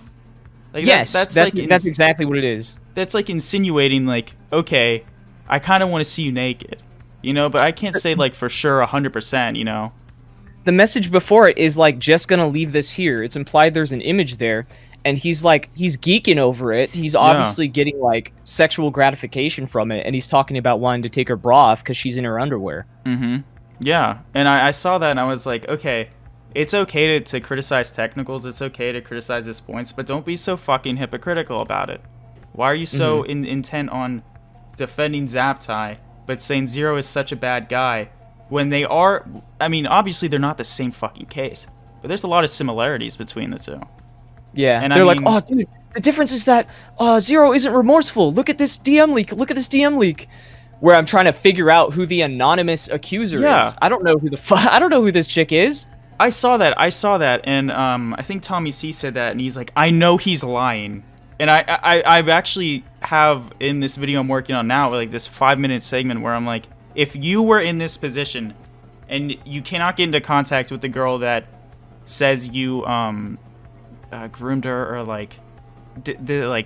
Like, yes, that's exactly what it is. That's like insinuating like, okay, I kind of want to see you naked, you know, but I can't say like for sure 100%, you know. The message before it is like, just gonna leave this here. It's implied there's an image there. And he's like, he's geeking over it. He's obviously getting like sexual gratification from it. And he's talking about wanting to take her bra off because she's in her underwear. Mm-hmm. Yeah. And I saw that and I was like, okay, it's okay to criticize technicals. It's okay to criticize his points, but don't be so fucking hypocritical about it. Why are you so intent on defending Zaptai, but saying Zero is such a bad guy when they are, I mean, obviously they're not the same fucking case, but there's a lot of similarities between the two. Yeah, and they're like, oh, dude, the difference is that Zero isn't remorseful. Look at this DM leak. Look at this DM leak. Where I'm trying to figure out who the anonymous accuser is. I don't know who I don't know who this chick is. I saw that, and I think Tommy C said that, and he's like, I know he's lying. And I've actually have in this video I'm working on now, like this 5-minute segment where I'm like, if you were in this position, and you cannot get into contact with the girl that says you groomed her or like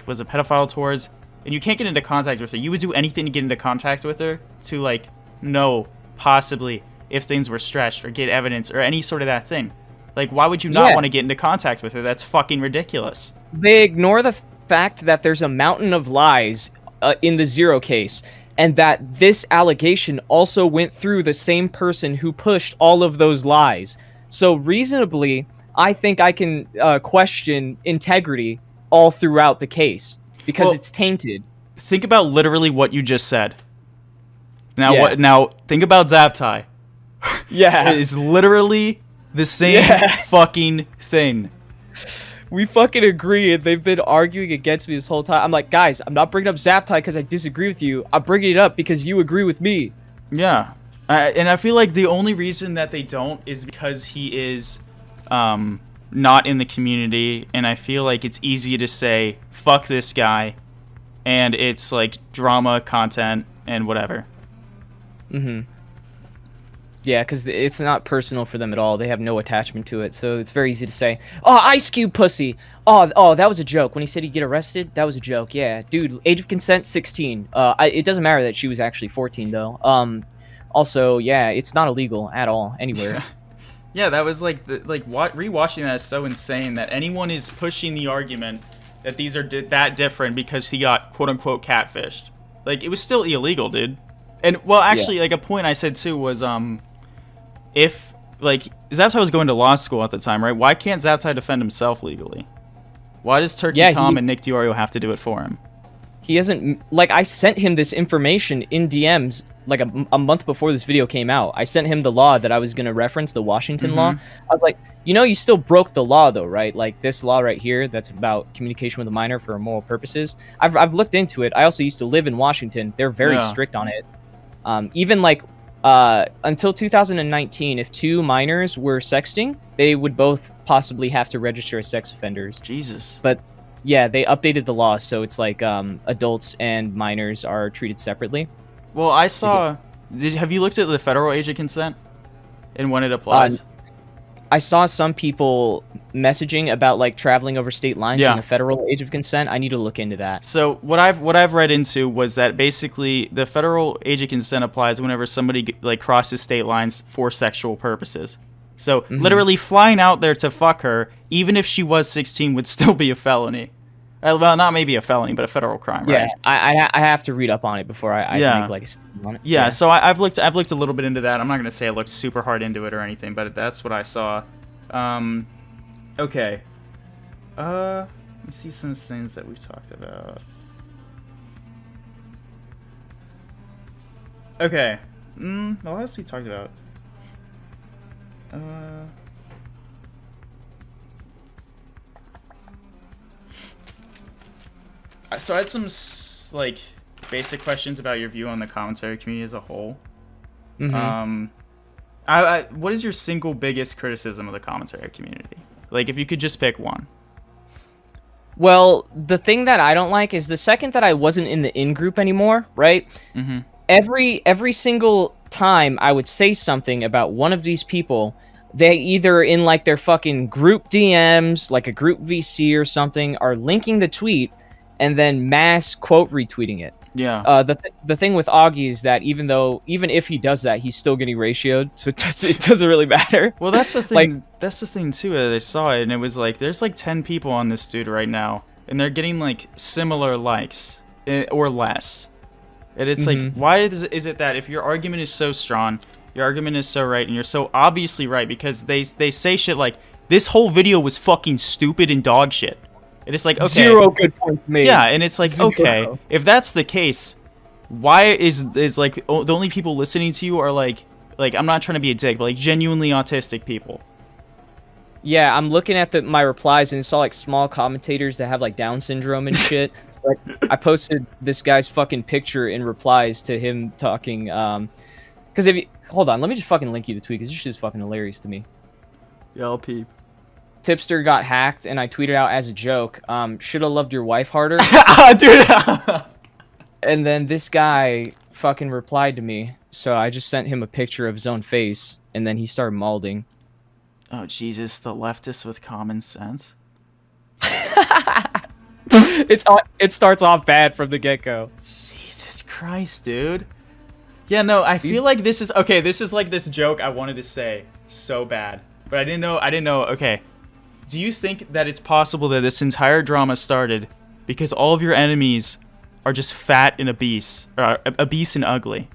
was a pedophile towards, and you can't get into contact with her, you would do anything to get into contact with her to like know possibly if things were stretched or get evidence or any sort of that thing. Like, why would you not want to get into contact with her? That's fucking ridiculous. They ignore the fact that there's a mountain of lies in the Zero case, and that this allegation also went through the same person who pushed all of those lies. So reasonably, I think I can question integrity all throughout the case because it's tainted. Think about literally what you just said. Now, Now think about Zaptai. Yeah, it is literally the same fucking thing. We fucking agree, and they've been arguing against me this whole time. I'm like, guys, I'm not bringing up Zaptai because I disagree with you. I'm bringing it up because you agree with me. Yeah, and I feel like the only reason that they don't is because he is not in the community, and I feel like it's easy to say fuck this guy, and it's like drama content and whatever. Yeah, because it's not personal for them at all. They have no attachment to it, so it's very easy to say, oh, Ice Cube pussy. Oh, that was a joke. When he said he'd get arrested, that was a joke. Yeah, dude, age of consent, 16. It doesn't matter that she was actually 14, though. Also, yeah, it's not illegal at all, anywhere. Yeah, that was like, rewatching that is so insane that anyone is pushing the argument that these are that different because he got quote-unquote catfished. Like, it was still illegal, dude. And, well, actually, like, a point I said, too, was, if, like, Zaptai was going to law school at the time, right? Why can't Zaptai defend himself legally? Why does Turkey Tom and Nick Diorio have to do it for him? He hasn't, like, I sent him this information in DMs, like, a month before this video came out. I sent him the law that I was going to reference, the Washington law. I was like, you know, you still broke the law, though, right? Like, this law right here that's about communication with a minor for immoral purposes. I've looked into it. I also used to live in Washington. They're very strict on it. Even, like, Until 2019, if two minors were sexting, they would both possibly have to register as sex offenders. Jesus. But yeah, they updated the law, so it's like adults and minors are treated separately. Well, I saw. Have you looked at the federal age of consent and when it applies? I saw some people messaging about like traveling over state lines Yeah. in the federal age of consent. I need to look into that. So what I've read into was that basically the federal age of consent applies whenever somebody like crosses state lines for sexual purposes. So literally flying out there to fuck her, even if she was 16, would still be a felony. Well, not maybe a felony, but a federal crime, right? Yeah, I have to read up on it before I Yeah. make like a statement on it. Yeah, so I've looked a little bit into that. I'm not gonna say I looked super hard into it or anything, but that's what I saw. Okay. Let me see some things that we've talked about. Okay. The last we talked about. So I had some like basic questions about your view on the commentary community as a whole. What is your single biggest criticism of the commentary community? Like, if you could just pick one. Well, the thing that I don't like is the second that I wasn't in the in-group anymore, right? Every single time I would say something about one of these people, they either in like their fucking group DMs, like a group VC or something, are linking the tweet and then mass quote retweeting it. Yeah. The thing with Augie is that even if he does that, he's still getting ratioed, so it doesn't really matter. Well, that's the thing. That's the thing too. I saw it, and it was like there's like 10 people on this dude right now, and they're getting like similar likes or less. And it's like, why is it that if your argument is so strong, your argument is so right, and you're so obviously right because they say shit like this whole video was fucking stupid and dog shit. And it's like, okay. 0 good points made. Yeah, and it's like, 0. okay, if that's the case, why is like the only people listening to you are like I'm not trying to be a dick, but like genuinely autistic people. Yeah, I'm looking at my replies and it's all like small commentators that have like Down syndrome and shit. Like I posted this guy's fucking picture in replies to him talking. Because if you hold on, let me just fucking link you the tweet because this shit is fucking hilarious to me. Yeah, I'll peep. Tipster got hacked and I tweeted out as a joke, should have loved your wife harder. Dude. And then this guy fucking replied to me, so I just sent him a picture of his own face, and then he started malding. Oh, Jesus, the leftist with common sense. It starts off bad from the get-go. Jesus Christ, dude. Yeah, no, I feel like this is like this joke I wanted to say so bad, but I didn't know, okay. Do you think that it's possible that this entire drama started because all of your enemies are just fat and obese and ugly?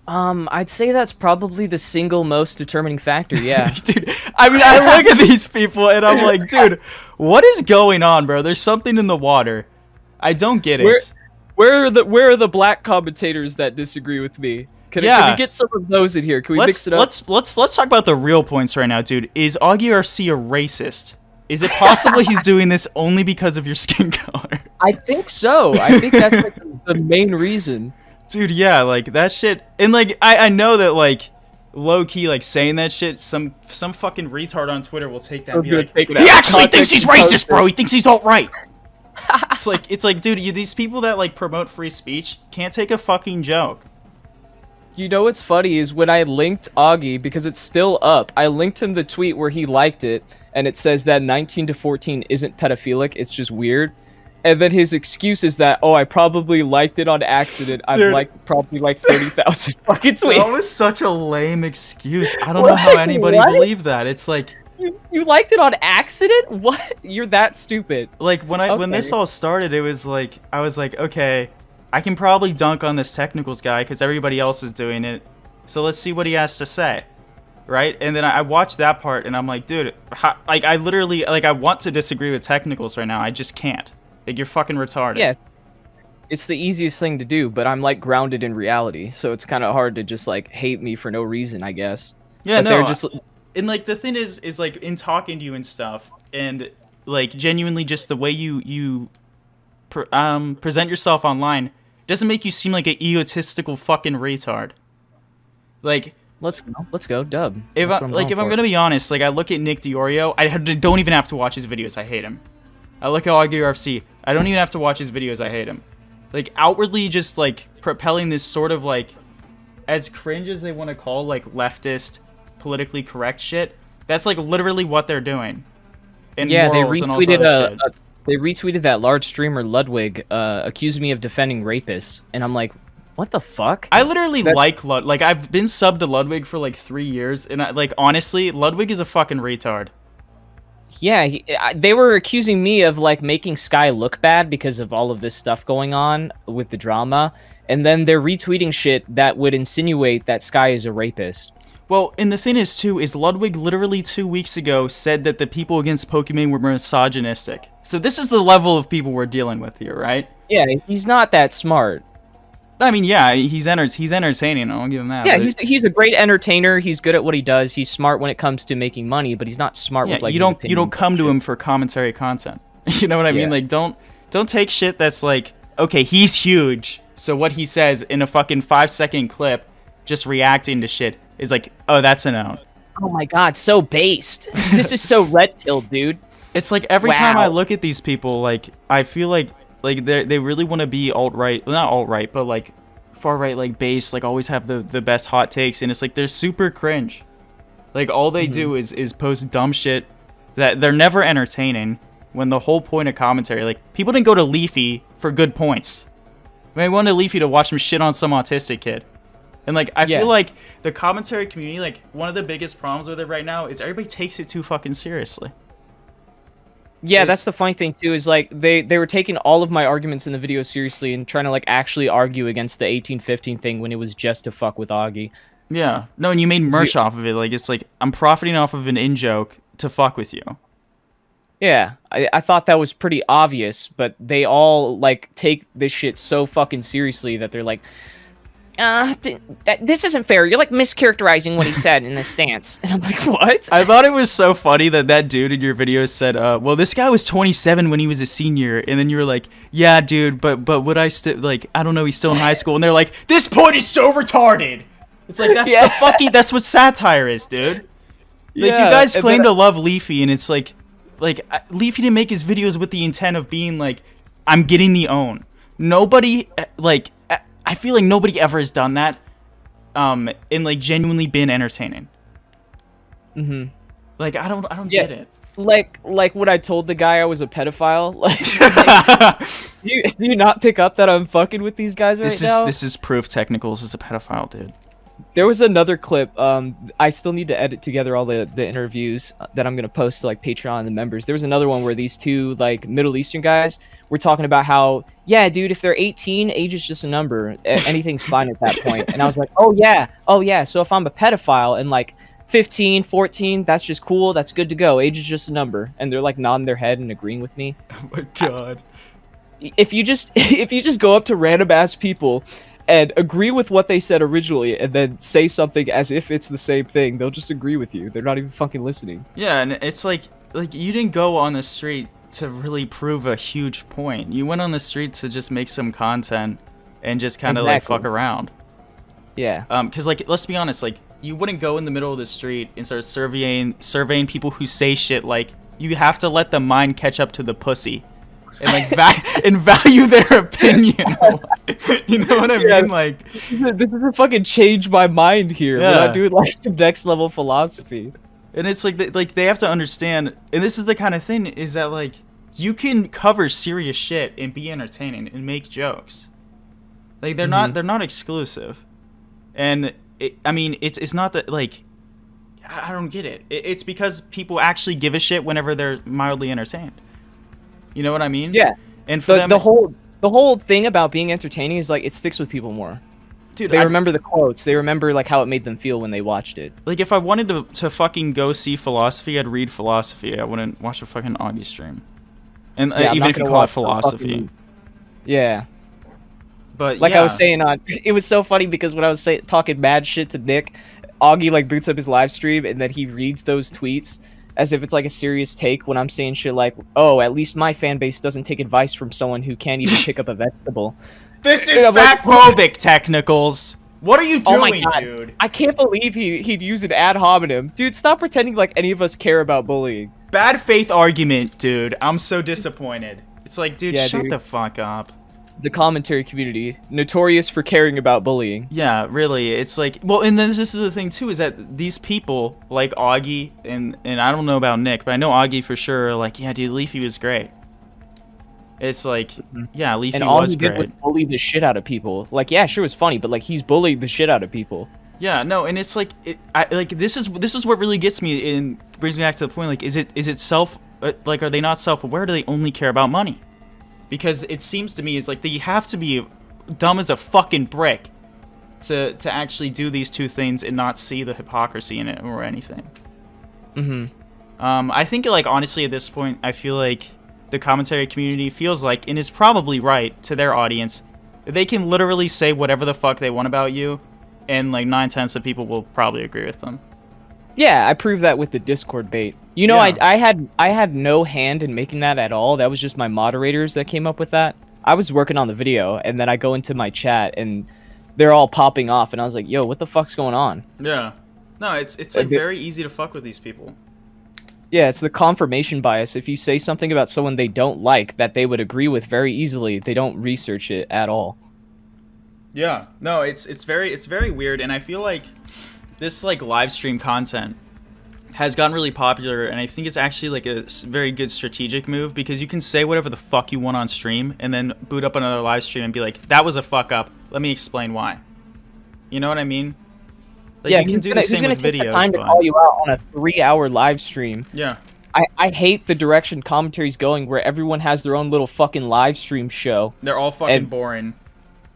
I'd say that's probably the single most determining factor, yeah. Dude, I mean, I look at these people and I'm like, dude, what is going on, bro? There's something in the water. I don't get it. Where are the black commentators that disagree with me? Can we get some of those in here? Can we mix it up? Let's talk about the real points right now, dude. Is Augie Garcia racist? Is it possible he's doing this only because of your skin color? I think so. I think that's like the main reason. Dude, yeah, like that shit. And like I know that like low key like saying that shit, some fucking retard on Twitter will take that and be like, he actually thinks he's racist, bro. He thinks he's alt-right. It's like, dude, these people that like promote free speech can't take a fucking joke. You know what's funny is when I linked Augie, because it's still up, I linked him the tweet where he liked it, and it says that 19 to 14 isn't pedophilic, it's just weird. And then his excuse is that, oh, I probably liked it on accident. I've liked probably like 30,000 fucking tweets. That was such a lame excuse. I don't know how anybody believed that. It's like... You liked it on accident? What? You're that stupid. Like, when this all started, it was like, I was like, okay... I can probably dunk on this technicals guy because everybody else is doing it. So let's see what he has to say. Right? And then I watched that part and I'm like, dude, I literally, I want to disagree with technicals right now. I just can't. Like, you're fucking retarded. Yeah. It's the easiest thing to do, but I'm like grounded in reality. So it's kind of hard to just like hate me for no reason, I guess. Yeah, but no. They're just... And like the thing is like in talking to you and stuff and like genuinely just the way you present yourself online, It doesn't make you seem like an egotistical fucking retard. Like, Let's go, dub. if That's I, what like if I'm for. gonna be honest, like I look at Nick Diorio, don't even have to watch his videos. I hate him. I look at Augie RFC. I don't even have to watch his videos. I hate him. Like outwardly, just like propelling this sort of like, as cringe as they want to call like leftist, politically correct shit. That's like literally what they're doing. And Yeah, they morals and all this retweeted other shit. they retweeted that large streamer Ludwig, accused me of defending rapists, and I'm like, what the fuck? I literally like Like I've been subbed to Ludwig for like 3 years, and honestly, Ludwig is a fucking retard. Yeah, they were accusing me of like making Sky look bad because of all of this stuff going on with the drama, and then they're retweeting shit that would insinuate that Sky is a rapist. Well, and the thing is too, is Ludwig literally 2 weeks ago said that the people against Pokemon were misogynistic. So this is the level of people we're dealing with here, right? Yeah, he's not that smart. I mean, yeah, he's entertaining. I'll give him that. Yeah, but he's a great entertainer. He's good at what he does. He's smart when it comes to making money, but he's not smart with like. you don't come to him for commentary content. You know what I mean? Like, don't take shit that's like, okay, he's huge, so what he says in a fucking 5-second clip, just reacting to shit, is like, oh, that's a no. Oh my god, so based. This is so red pilled, dude. It's like every time I look at these people, like I feel like they really want to be alt-right, well, not alt-right, but like far-right, like base, like always have the best hot takes, and it's like they're super cringe. Like all they do is post dumb shit that they're never entertaining, when the whole point of commentary, like people didn't go to Leafy for good points. They went to Leafy to watch some shit on some autistic kid. And like I feel like the commentary community, like one of the biggest problems with it right now is everybody takes it too fucking seriously. Yeah, that's the funny thing too, is like they were taking all of my arguments in the video seriously and trying to like actually argue against the 1815 thing when it was just to fuck with Augie. Yeah. No, and you made merch off of it. Like it's like I'm profiting off of an in-joke to fuck with you. Yeah, I thought that was pretty obvious, but they all like take this shit so fucking seriously that they're like, this isn't fair. You're like mischaracterizing what he said in this stance. And I'm like, what? I thought it was so funny that dude in your video said, well, this guy was 27 when he was a senior. And then you were like, yeah, dude, but would I still, like, I don't know, he's still in high school. And they're like, this point is so retarded. It's like, that's what satire is, dude. Like, you guys claim to love Leafy, and it's like, Leafy didn't make his videos with the intent of being like, I'm getting the own. Nobody, like, I feel like nobody ever has done that, and like genuinely been entertaining. Mm-hmm. Like I don't get it. Like when I told the guy I was a pedophile. Like, do you not pick up that I'm fucking with these guys now? This is proof Technicals is a pedophile, dude. There was another clip. I still need to edit together all the interviews that I'm gonna post to like Patreon and the members. There was another one where these two like Middle Eastern guys were talking about how, yeah, dude, if they're 18, age is just a number. Anything's fine at that point. And I was like, oh yeah. So if I'm a pedophile and like 15, 14, that's just cool. That's good to go. Age is just a number. And they're like nodding their head and agreeing with me. Oh my god. If you just go up to random ass people and agree with what they said originally and then say something as if it's the same thing, they'll just agree with you. They're not even fucking listening. Yeah, and it's like you didn't go on the street to really prove a huge point. You went on the street to just make some content and just kind of like fuck around. Yeah. Because like, let's be honest, like you wouldn't go in the middle of the street and start surveying people who say shit like, you have to let the mind catch up to the pussy. And like and value their opinion. You know what I mean? Like this is a fucking change my mind here. Yeah. We're not doing like some next level philosophy. And it's like they have to understand, and this is the kind of thing, is that like you can cover serious shit and be entertaining and make jokes. Like they're not exclusive. And it's not that like I don't get it. It's because people actually give a shit whenever they're mildly entertained. You know what I mean? Yeah. And for them, the whole thing about being entertaining is like it sticks with people more. Dude, they remember the quotes. They remember like how it made them feel when they watched it. Like if I wanted to fucking go see philosophy, I'd read philosophy. I wouldn't watch a fucking Augie stream. And even if you call it philosophy. Yeah. But like I was saying it was so funny because when I was talking mad shit to Nick, Augie like boots up his live stream and then he reads those tweets as if it's like a serious take when I'm saying shit like, oh, at least my fan base doesn't take advice from someone who can't even pick up a vegetable. This is I'm like, fatphobic, Technicals. What are you oh my doing, God. dude? I can't believe he'd use an ad hominem. Dude, stop pretending like any of us care about bullying. Bad faith argument, dude. I'm so disappointed. It's like, dude, Yeah, shut dude. the fuck up. The commentary community, notorious for caring about bullying. Yeah, really. It's like, well, and then this is the thing too, is that these people like Augie and I don't know about Nick, but I know Augie for sure. Are like, yeah, dude, Leafy was great. It's like, yeah, Leafy And all was he did was great. bully the shit out of people. Like, yeah, sure, it was funny, but like he's bullied the shit out of people. Yeah, no, and it's like, this is what really gets me and brings me back to the point. Like, is it self, like, are they not self-aware? Do they only care about money? Because it seems to me it's like you have to be dumb as a fucking brick to actually do these two things and not see the hypocrisy in it or anything. I think, like, honestly at this point, I feel like the commentary community feels like, and is probably right to their audience, that they can literally say whatever the fuck they want about you, and like 9/10 of people will probably agree with them. Yeah, I proved that with the Discord bait. You know, Yeah. I had no hand in making that at all. That was just my moderators that came up with that. I was working on the video, and then I go into my chat, and they're all popping off, and I was like, yo, what the fuck's going on? Yeah. No, it's like very easy to fuck with these people. Yeah, it's the confirmation bias. If you say something about someone they don't like that they would agree with very easily, they don't research it at all. Yeah. No, it's very weird, and I feel like this like live stream content has gotten really popular, and I think it's actually like a very good strategic move, because you can say whatever the fuck you want on stream and then boot up another live stream and be like, that was a fuck up, let me explain why. You know what I mean? Like, Yeah, you can do the same with take the videos, time to but call you out on a 3-hour live stream. yeah. I hate the direction commentary's going, where everyone has their own little fucking live stream show. They're all fucking And- boring.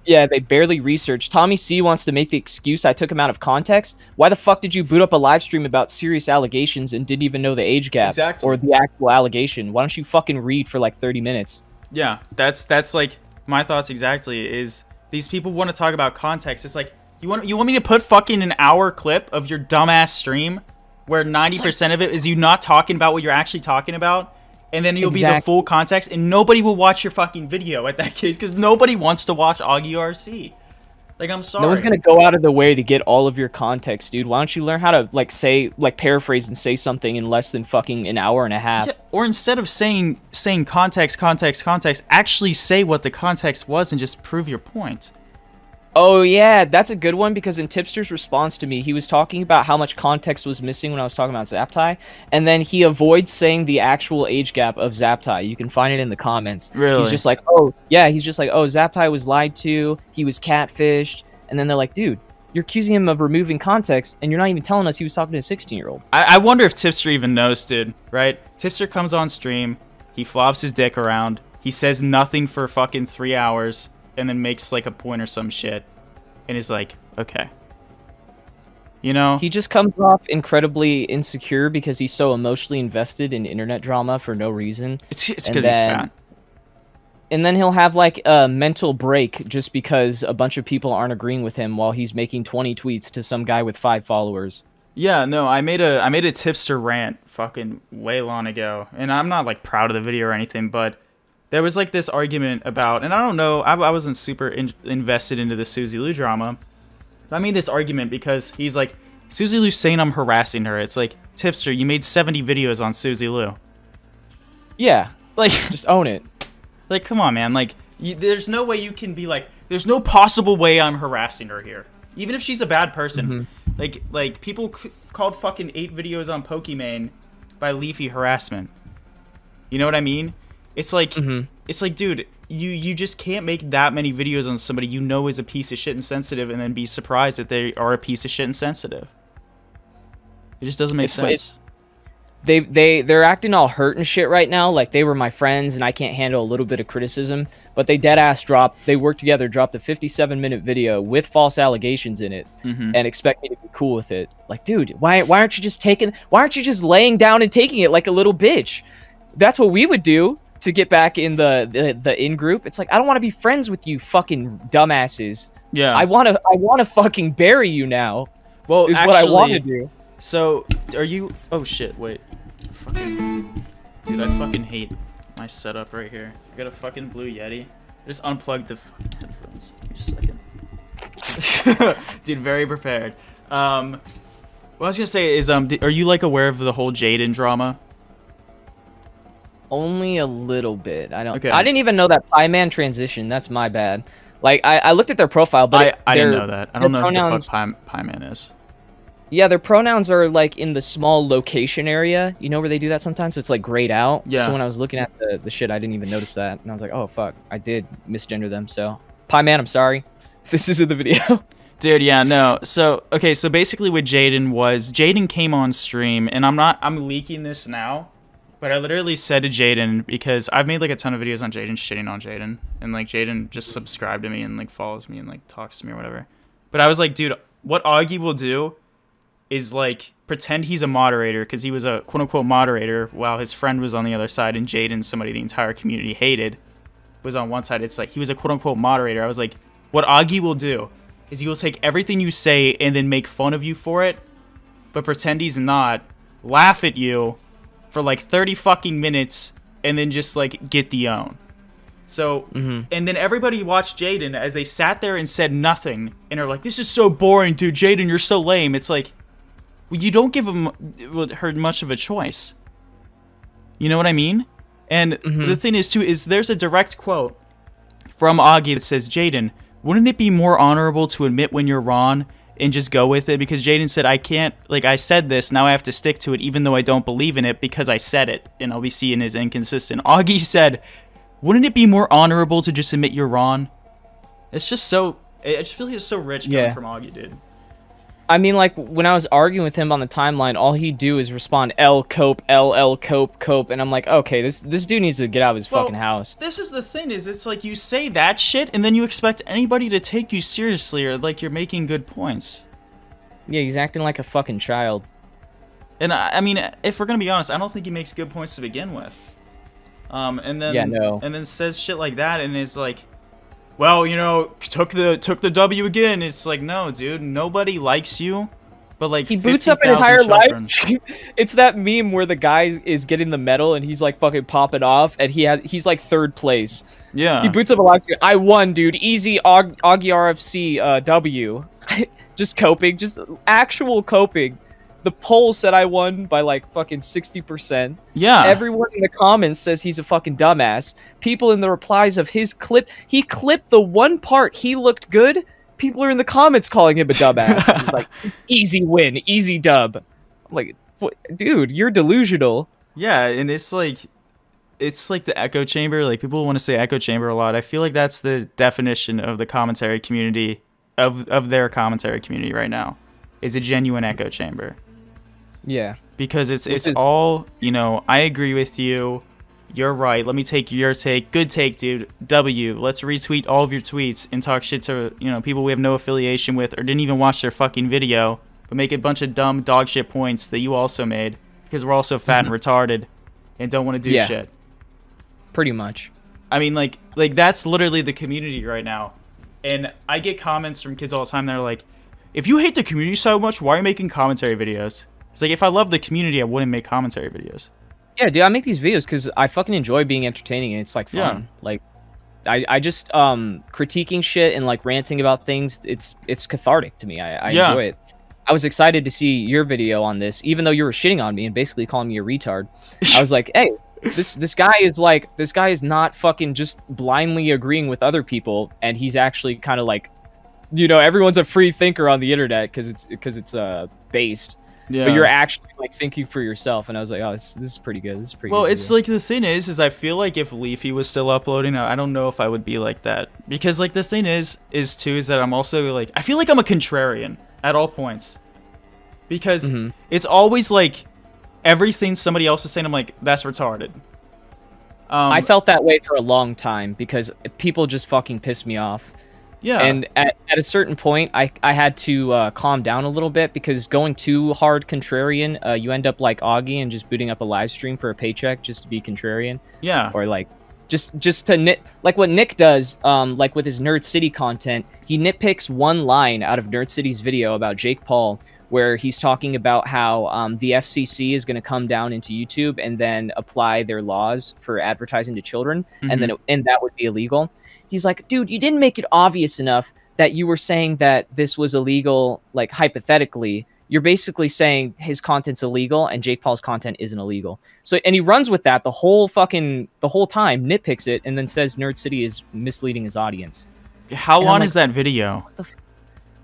Yeah, they barely research. Tommy C wants to make the excuse I took him out of context. Why the fuck did you boot up a live stream about serious allegations and didn't even know the age gap Exactly. or the actual allegation? Why don't you fucking read for like 30 minutes? Yeah, that's like my thoughts exactly. Is these people want to talk about context? It's like, you want me to put fucking an hour clip of your dumbass stream where 90% of it is you not talking about what you're actually talking about, and then you'll be the full context, and nobody will watch your fucking video at that case, because nobody wants to watch Augie RC. Like, I'm sorry. No one's gonna go out of the way to get all of your context, dude. Why don't you learn how to like say, like, paraphrase and say something in less than fucking an hour and a half? Yeah, or instead of saying context, actually say what the context was and just prove your point. Oh yeah, that's a good one, because in Tipster's response to me, he was talking about how much context was missing when I was talking about Zaptai, and then he avoids saying the actual age gap of Zaptai. You can find it in the comments. Really? He's just like, oh yeah, Zaptai was lied to, he was catfished, and then they're like, dude, you're accusing him of removing context, and you're not even telling us he was talking to a 16-year-old. I wonder if Tipster even knows, dude, right? Tipster comes on stream, he flops his dick around, he says nothing for fucking 3 hours, and then makes like a point or some shit, and is like, okay, you know, He just comes off incredibly insecure because he's so emotionally invested in internet drama for no reason. it's And because he's then- fat. And then he'll have like a mental break just because a bunch of people aren't agreeing with him while he's making 20 tweets to some guy with 5 followers. Yeah, no, I made a Tipster rant fucking way long ago, and I'm not like proud of the video or anything, but there was like this argument about, and I don't know, I wasn't super invested into the Suzy Lou drama. I made this argument because he's like, Suzy Lou's saying I'm harassing her. It's like, Tipster, you made 70 videos on Suzy Lou. Yeah, Like, just own it. like, come on, man. Like, there's no way you can be like, there's no possible way I'm harassing her here. Even if she's a bad person. Like people called fucking 8 videos on Pokimane by Leafy harassment. You know what I mean? It's like, it's like, dude, you just can't make that many videos on somebody you know is a piece of shit and sensitive, and then be surprised that they are a piece of shit and sensitive. It just doesn't make sense. They're acting all hurt and shit right now, like they were my friends and I can't handle a little bit of criticism. But they they worked together, dropped a 57-minute video with false allegations in it, and expect me to be cool with it. Like, dude, why aren't you just laying down and taking it like a little bitch? That's what we would do to get back in the in group. It's like, I don't want to be friends with you fucking dumbasses. Yeah. I wanna fucking bury you now. Well, Is actually, what I want to do. So, are you... Oh, shit, wait. Fucking... Dude, I fucking hate my setup right here. I got a fucking Blue Yeti. I just unplugged the fucking headphones. just a second. Dude, very prepared. What I was gonna say is, are you like aware of the whole Jaden drama? Only a little bit. I don't. Okay. I didn't even know that Pie Man transitioned. That's my bad. Like I looked at their profile, but I didn't know that. I don't know pronouns, who the fuck Pie Man is. Yeah, their pronouns are like in the small location area. You know where they do that sometimes? So it's like grayed out. Yeah. So when I was looking at the shit, I didn't even notice that, and I was like, oh fuck, I did misgender them. So Pie Man, I'm sorry. This is in the video. Dude, yeah, no. So, okay, so basically what Jaden came on stream, and I'm leaking this now, but I literally said to Jaden, because I've made like a ton of videos on Jaden, shitting on Jaden, and like Jaden just subscribed to me and like follows me and like talks to me or whatever. But I was like, dude, what Augie will do is like pretend he's a moderator, because he was a quote unquote moderator while his friend was on the other side, and Jaden, somebody the entire community hated, was on one side. It's like he was a quote unquote moderator. I was like, what Augie will do is he will take everything you say and then make fun of you for it, but pretend he's not, laugh at you for like 30 fucking minutes, and then just like get the own. So, and then everybody watched Jaden as they sat there and said nothing, and are like, this is so boring, dude, Jaden, you're so lame. It's like, well, you don't give her much of a choice. You know what I mean? And the thing is, too, is there's a direct quote from Augie that says, Jaden, wouldn't it be more honorable to admit when you're wrong and just go with it? Because Jaden said, I can't, like, I said this, now I have to stick to it, even though I don't believe in it, because I said it. And LBC is inconsistent. Augie said, wouldn't it be more honorable to just admit you're wrong? It's just so, I just feel like it's so rich coming from Augie, dude. I mean, like, when I was arguing with him on the timeline, all he'd do is respond, L cope, cope, and I'm like, okay, this dude needs to get out of his fucking house. This is the thing, is it's like you say that shit, and then you expect anybody to take you seriously, or like you're making good points. Yeah, he's acting like a fucking child. And I mean, if we're gonna be honest, I don't think he makes good points to begin with. And then and then says shit like that, and is like, well, you know, took the W again. It's like, no, dude, nobody likes you, but like he boots up an entire live stream. It's that meme where the guy is getting the medal and he's like fucking popping off, and he's like third place. Yeah. He boots up a live stream. I won, dude. Easy Augie RFC W. Just coping, just actual coping. The poll said I won by like fucking 60%. Yeah. Everyone in the comments says he's a fucking dumbass. People in the replies of his clip, he clipped the one part he looked good. People are in the comments calling him a dumbass. He's like, easy win, easy dub. I'm like, what? Dude, you're delusional. Yeah, and it's like the echo chamber. Like, people want to say echo chamber a lot. I feel like that's the definition of the commentary community, of their commentary community right now, is a genuine echo chamber. Yeah. Because it's all, you know, I agree with you. You're right. Let me take your take. Good take, dude. W. Let's retweet all of your tweets and talk shit to, you know, people we have no affiliation with or didn't even watch their fucking video, but make a bunch of dumb dog shit points that you also made, because we're also fat and retarded and don't want to do shit. Pretty much. I mean, like that's literally the community right now. And I get comments from kids all the time that are like, if you hate the community so much, why are you making commentary videos? It's like, if I love the community, I wouldn't make commentary videos. Yeah, dude, I make these videos because I fucking enjoy being entertaining, and it's like fun. Yeah. Like, I just critiquing shit and like ranting about things. It's cathartic to me. I enjoy it. I was excited to see your video on this, even though you were shitting on me and basically calling me a retard. I was like, hey, this guy is not fucking just blindly agreeing with other people, and he's actually kind of like, you know, everyone's a free thinker on the internet because it's based. Yeah. But you're actually like thinking for yourself, and I was like, oh, this is pretty good. This is pretty. Well, good it's like, the thing is I feel like if Leafy was still uploading, I don't know if I would be like that, because like the thing is that I'm also like, I feel like I'm a contrarian at all points, because it's always like everything somebody else is saying, I'm like, that's retarded. I felt that way for a long time because people just fucking pissed me off. Yeah. And at a certain point, I had to calm down a little bit, because going too hard contrarian, you end up like Augie and just booting up a live stream for a paycheck just to be contrarian. Yeah. Or like just to nit, like what Nick does, like with his Nerd City content, he nitpicks one line out of Nerd City's video about Jake Paul where he's talking about how the FCC is going to come down into YouTube and then apply their laws for advertising to children, and then and that would be illegal. He's like, dude, you didn't make it obvious enough that you were saying that this was illegal, like hypothetically. You're basically saying his content's illegal and Jake Paul's content isn't illegal. So, and he runs with that the whole time, nitpicks it, and then says Nerd City is misleading his audience. How long is that video?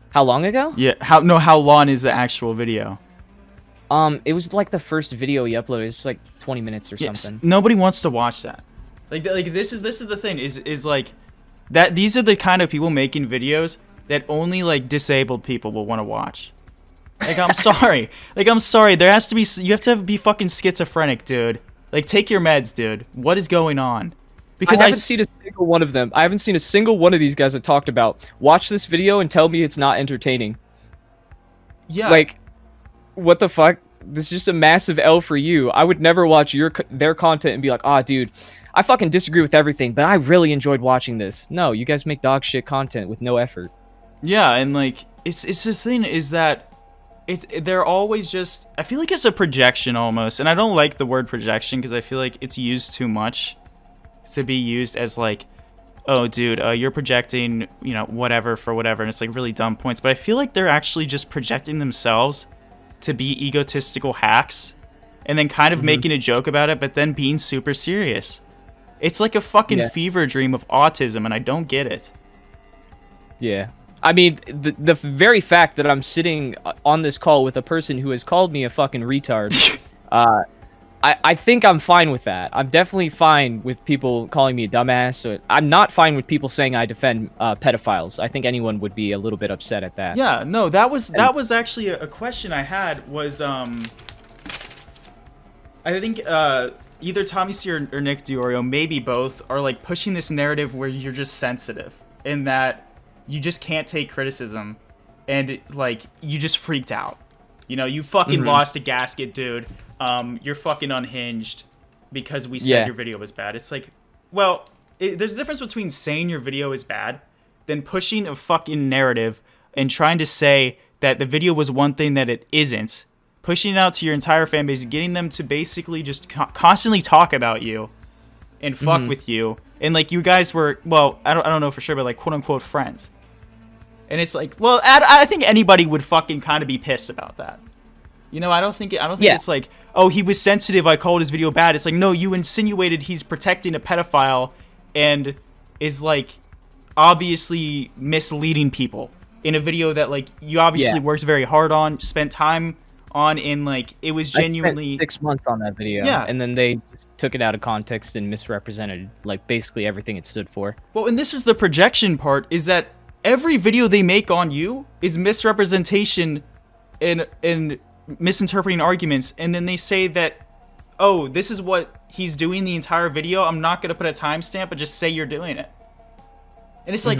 How long ago? Yeah. How long is the actual video? It was like the first video he uploaded. It's like 20 minutes or something. Nobody wants to watch that. Like this is the thing is like that. These are the kind of people making videos that only like disabled people will want to watch. Like, I'm sorry. There has to be. You have to be fucking schizophrenic, dude. Like, take your meds, dude. What is going on? Because I haven't seen a single one of them. I haven't seen a single one of these guys that talked about watch this video and tell me it's not entertaining. Yeah. Like, what the fuck? This is just a massive L for you. I would never watch their content and be like, ah, dude, I fucking disagree with everything, but I really enjoyed watching this. No, you guys make dog shit content with no effort. Yeah, and like, it's the thing is that. They're always just, I feel like it's a projection almost, and I don't like the word projection because I feel like it's used too much to be used as like, oh dude, you're projecting, you know, whatever for whatever, and it's like really dumb points, but I feel like they're actually just projecting themselves to be egotistical hacks and then kind of making a joke about it, but then being super serious. It's like a fucking fever dream of autism, and I don't get it. Yeah. I mean, the very fact that I'm sitting on this call with a person who has called me a fucking retard, I think I'm fine with that. I'm definitely fine with people calling me a dumbass. So I'm not fine with people saying I defend pedophiles. I think anyone would be a little bit upset at that. Yeah, no, that was actually a question I had was, I think either Tommy C or Nick Diorio, maybe both, are like pushing this narrative where you're just sensitive in that you just can't take criticism, and like you just freaked out. You know, you fucking lost a gasket, dude. You're fucking unhinged because we said your video was bad. It's like, well, there's a difference between saying your video is bad than pushing a fucking narrative and trying to say that the video was one thing that it isn't. Pushing it out to your entire fan base, getting them to basically just constantly talk about you and fuck with you. And like you guys were, well, I don't know for sure, but like quote unquote friends. And it's like, well, I think anybody would fucking kind of be pissed about that. You know, I don't think it's like, oh, he was sensitive, I called his video bad. It's like, no, you insinuated he's protecting a pedophile and is like obviously misleading people in a video that like you obviously worked very hard on, spent time on, and like it was genuinely I spent 6 months on that video. Yeah. And then they just took it out of context and misrepresented like basically everything it stood for. Well, and this is the projection part, is that every video they make on you is misrepresentation and misinterpreting arguments, and then they say that, oh, this is what he's doing the entire video. I'm not gonna put a timestamp, but just say you're doing it. And it's like,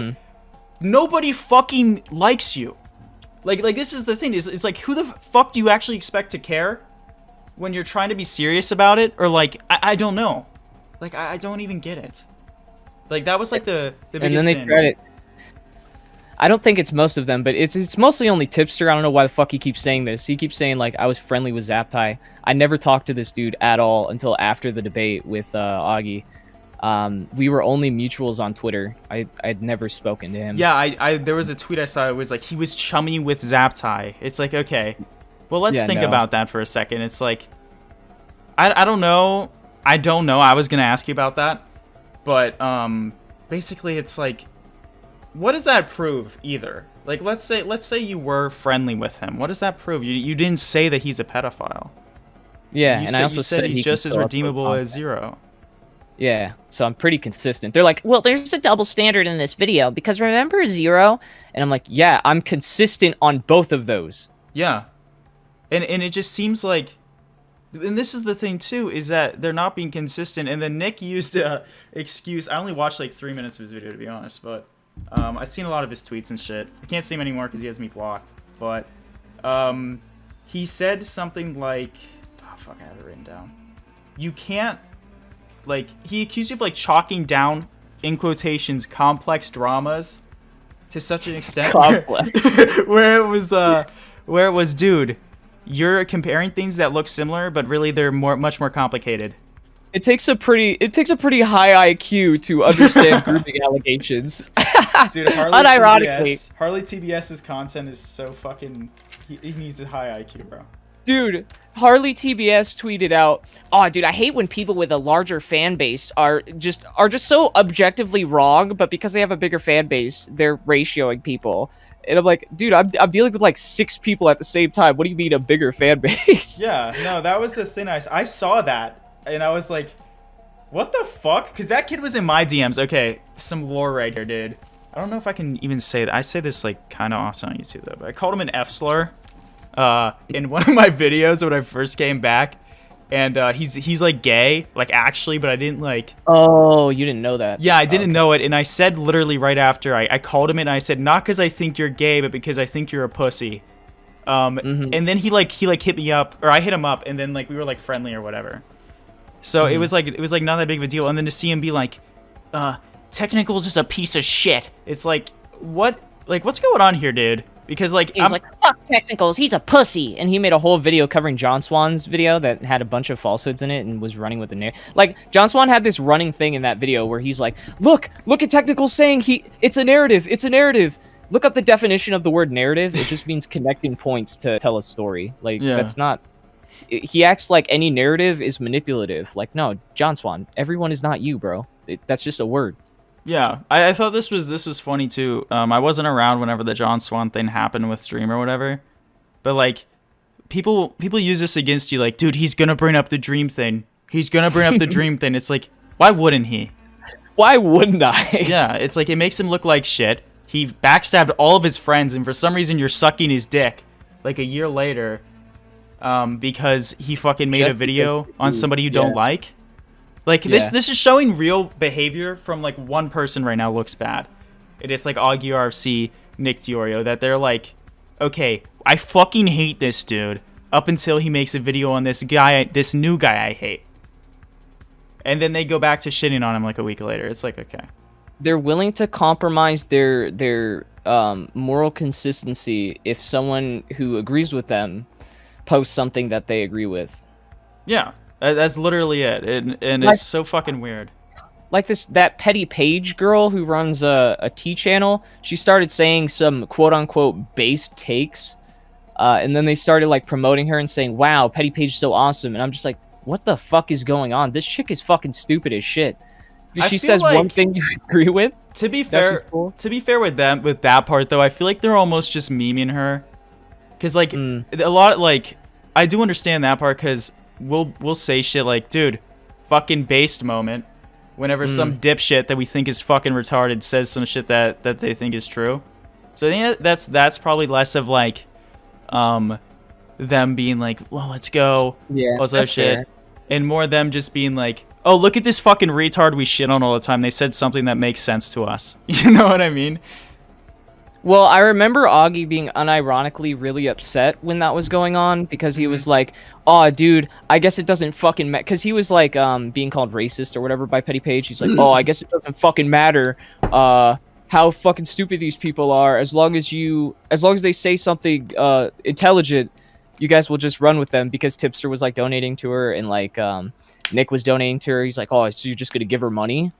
nobody fucking likes you. Like this is the thing, is it's like, who the fuck do you actually expect to care when you're trying to be serious about it? Or like, I don't know. Like, I don't even get it. Like, that was like the biggest thing. And then they tried it. I don't think it's most of them, but it's mostly only Tipster. I don't know why the fuck he keeps saying this. He keeps saying, like, I was friendly with Zaptai. I never talked to this dude at all until after the debate with Augie. We were only mutuals on Twitter. I'd never spoken to him. Yeah, there was a tweet I saw. It was like, he was chummy with Zaptai. It's like, okay. Well, let's think about that for a second. It's like, I don't know. I don't know. I was going to ask you about that. But basically, it's like, what does that prove either? Like, let's say you were friendly with him. What does that prove? You didn't say that he's a pedophile. Yeah, and I also said he's just as redeemable as Zero. Yeah, so I'm pretty consistent. They're like, well, there's a double standard in this video because remember Zero? And I'm like, yeah, I'm consistent on both of those. Yeah. And it just seems like, and this is the thing too, is that they're not being consistent. And then Nick used a excuse. I only watched like 3 minutes of his video, to be honest, but I've seen a lot of his tweets and shit. I can't see him anymore because he has me blocked. But he said something like, oh fuck, I have it written down. You can't, like, he accused you of like chalking down, in quotations, complex dramas to such an extent where it was where it was, dude, you're comparing things that look similar, but really they're much more complicated. It takes a pretty high IQ to understand grouping allegations. Dude, Unironically. Harley TBS's content is so fucking. He needs a high IQ, bro. Dude, Harley TBS tweeted out, "Oh, dude, I hate when people with a larger fan base are just so objectively wrong, but because they have a bigger fan base, they're ratioing people." And I'm like, dude, I'm dealing with like 6 people at the same time. What do you mean a bigger fan base? Yeah, no, that was the thing. I saw that, and I was like, what the fuck? Because that kid was in my DMs. Okay, some lore right here, dude. I don't know if I can even say that. I say this like kind of often on YouTube though, but I called him an F slur in one of my videos when I first came back, and he's like gay, like actually, but I didn't like. Oh, you didn't know that? Yeah, I didn't know it, and I said literally right after I called him it, and I said not because I think you're gay, but because I think you're a pussy. And then he hit me up, or I hit him up, and then like we were like friendly or whatever. So it was like not that big of a deal, and then to see him be like, Technical's just a piece of shit. It's like, what? Like, what's going on here, dude? Because like he's like, fuck Technicals, he's a pussy, and he made a whole video covering John Swan's video that had a bunch of falsehoods in it and was running with the narrative. Like John Swan had this running thing in that video where he's like, look at Technicals saying it's a narrative. Look up the definition of the word narrative. It just means connecting points to tell a story. Like that's not. He acts like any narrative is manipulative. Like, no, John Swan, everyone is not you, bro. That's just a word. Yeah, I thought this was funny too. I wasn't around whenever the John Swan thing happened with Stream or whatever, but like people use this against you. Like, dude, he's gonna bring up the dream thing. He's gonna bring up the dream thing. It's like, why wouldn't he? Why wouldn't I? Yeah, it's like it makes him look like shit. He backstabbed all of his friends, and for some reason you're sucking his dick like a year later, because he fucking made a video on somebody you don't like. Like, this is showing real behavior from, like, one person right now looks bad. It is, like, Augie RFC, Nick Diorio, that they're like, okay, I fucking hate this dude up until he makes a video on this new guy I hate. And then they go back to shitting on him, like, a week later. It's like, okay. They're willing to compromise their moral consistency if someone who agrees with them posts something that they agree with. Yeah. That's literally it, and it's so fucking weird. Like that Petty Page girl who runs a T channel, she started saying some quote-unquote base takes, and then they started like promoting her and saying, wow, Petty Page is so awesome, and I'm just like, what the fuck is going on? This chick is fucking stupid as shit. If she says like, one thing you agree with, to be fair with them, with that part though, I feel like they're almost just memeing her, because like a lot, like I do understand that part, because we'll say shit like, dude, fucking based moment, whenever some dipshit that we think is fucking retarded says some shit that they think is true. So I think that's probably less of like them being like, well, let's go, all that shit, fair. And more them just being like, oh, look at this fucking retard we shit on all the time. They said something that makes sense to us. You know what I mean? Well, I remember Augie being unironically really upset when that was going on, because he was like, oh, dude, I guess it doesn't fucking matter. Because he was like being called racist or whatever by Petty Page. He's like, oh, I guess it doesn't fucking matter how fucking stupid these people are. As long as they say something intelligent, you guys will just run with them, because Tipster was like donating to her, and like Nick was donating to her. He's like, oh, so you're just going to give her money?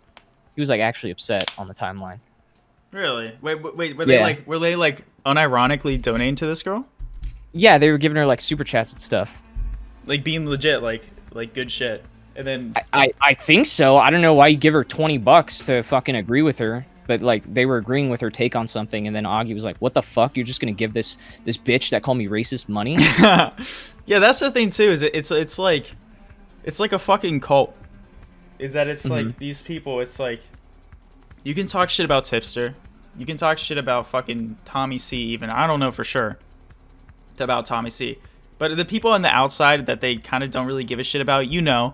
He was like actually upset on the timeline. Really? Wait, were they like unironically donating to this girl? Yeah, they were giving her like super chats and stuff. Like being legit, like good shit. And then I think so. I don't know why you give her $20 to fucking agree with her, but like they were agreeing with her take on something, and then Augie was like, "What the fuck? You're just gonna give this bitch that called me racist money?" Yeah, that's the thing too. Is it's like a fucking cult. Is that it's like these people? It's like you can talk shit about Tipster. You can talk shit about fucking Tommy C even. I don't know for sure about Tommy C. But the people on the outside that they kind of don't really give a shit about, you know,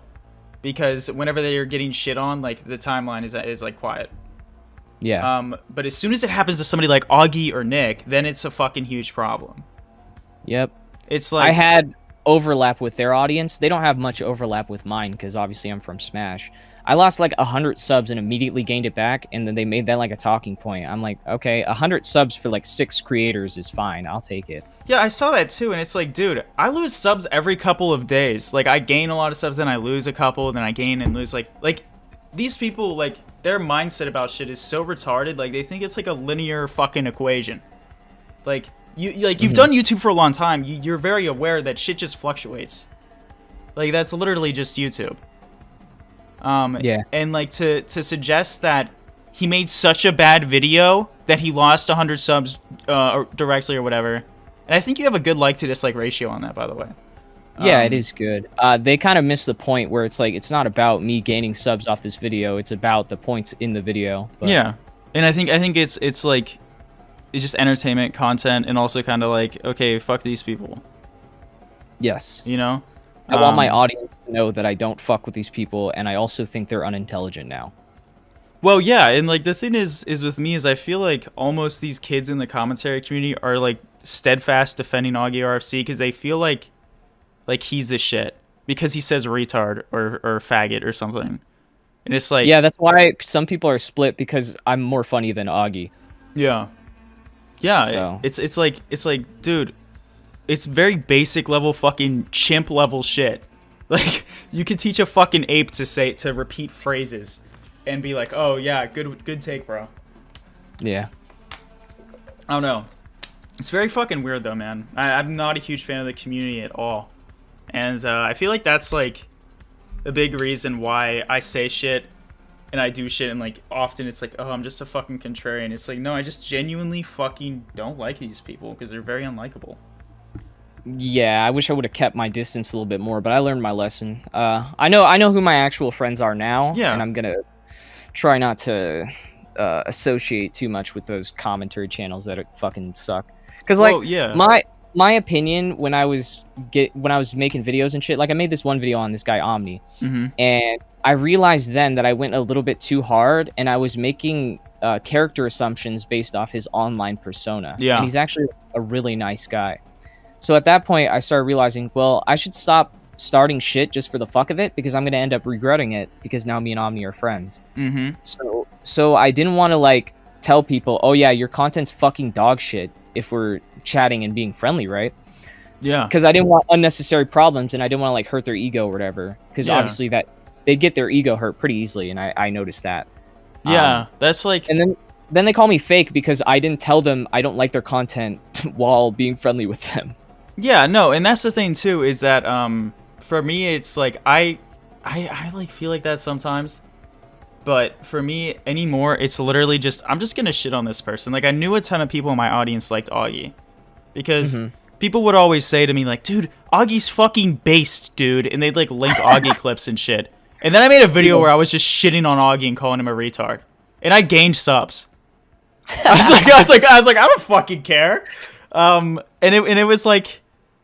because whenever they are getting shit on, like the timeline is like quiet. Yeah. But as soon as it happens to somebody like Augie or Nick, then it's a fucking huge problem. Yep. It's like overlap with their audience. They don't have much overlap with mine because obviously I'm from Smash. I lost like 100 subs and immediately gained it back, and then they made that like a talking point. I'm like, okay, 100 subs for like 6 creators is fine. I'll take it. Yeah, I saw that too, and it's like, dude, I lose subs every couple of days. Like, I gain a lot of subs, then I lose a couple, then I gain and lose. Like these people, like, their mindset about shit is so retarded. Like, they think it's like a linear fucking equation. Like, you've done YouTube for a long time. You're very aware that shit just fluctuates. Like, that's literally just YouTube. Yeah. And like to suggest that he made such a bad video that he lost 100 subs directly or whatever. And I think you have a good like to dislike ratio on that, by the way. Yeah, it is good. They kind of missed the point where it's like, it's not about me gaining subs off this video. It's about the points in the video. But... Yeah. And I think it's like, it's just entertainment content and also kind of like, okay, fuck these people. Yes. You know? I want my audience to know that I don't fuck with these people, and I also think they're unintelligent now. Well, yeah, and like the thing is with me is I feel like almost these kids in the commentary community are like steadfast defending Augie RFC because they feel like he's the shit because he says retard or faggot or something. And it's like, yeah, that's why some people are split because I'm more funny than Augie. Yeah. So. It's like, dude, it's very basic level fucking chimp level shit. Like, you can teach a fucking ape to repeat phrases and be like, oh yeah, good take, bro. Yeah. I don't know. It's very fucking weird though, man. I'm not a huge fan of the community at all. And I feel like that's like a big reason why I say shit and I do shit and like often it's like, oh, I'm just a fucking contrarian. It's like, no, I just genuinely fucking don't like these people because they're very unlikable. Yeah, I wish I would have kept my distance a little bit more, but I learned my lesson. I know who my actual friends are now, yeah. And I'm gonna try not to associate too much with those commentary channels that fucking suck. Because like, yeah. my opinion when I was making videos and shit, like I made this one video on this guy Omni, and I realized then that I went a little bit too hard, and I was making character assumptions based off his online persona. Yeah, and he's actually a really nice guy. So at that point, I started realizing, well, I should stop starting shit just for the fuck of it because I'm gonna end up regretting it because now me and Omni are friends. So I didn't want to like tell people, oh yeah, your content's fucking dog shit if we're chatting and being friendly, right? Yeah. Because I didn't want unnecessary problems and I didn't want to like hurt their ego or whatever. Because obviously that they'd get their ego hurt pretty easily, and I noticed that. Yeah, that's like. And then they call me fake because I didn't tell them I don't like their content while being friendly with them. Yeah, no, and that's the thing too is that for me it's like I like feel like that sometimes, but for me anymore it's literally just I'm just gonna shit on this person. Like I knew a ton of people in my audience liked Augie because people would always say to me like, dude, Augie's fucking based, dude, and they'd like link Augie clips and shit. And then I made a video where I was just shitting on Augie and calling him a retard, and I gained subs. I was like I don't fucking care. And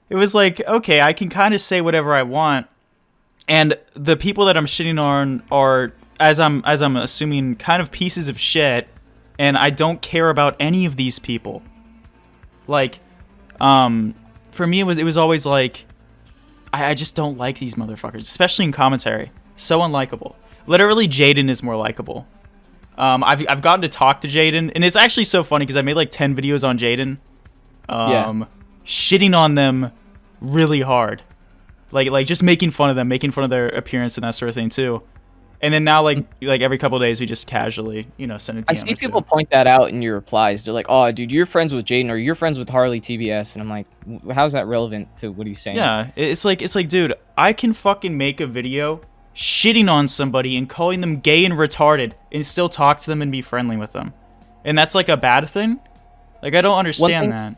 it was like, okay, I can kind of say whatever I want, and the people that I'm shitting on are, as I'm assuming, kind of pieces of shit, and I don't care about any of these people. Like, for me, it was always like, I just don't like these motherfuckers, especially in commentary. So unlikable. Literally, Jaden is more likable. I've gotten to talk to Jaden, and it's actually so funny because I made like 10 videos on Jaden. Shitting on them really hard, like just making fun of them, making fun of their appearance and that sort of thing too. And then now like every couple of days we just casually send a DM. I see people point that out in your replies. They're like, oh dude, you're friends with Jaden or you're friends with Harley TBS, and I'm like, how's that relevant to what he's saying? Yeah, it's like dude, I can fucking make a video shitting on somebody and calling them gay and retarded and still talk to them and be friendly with them, and that's like a bad thing. Like I don't understand that.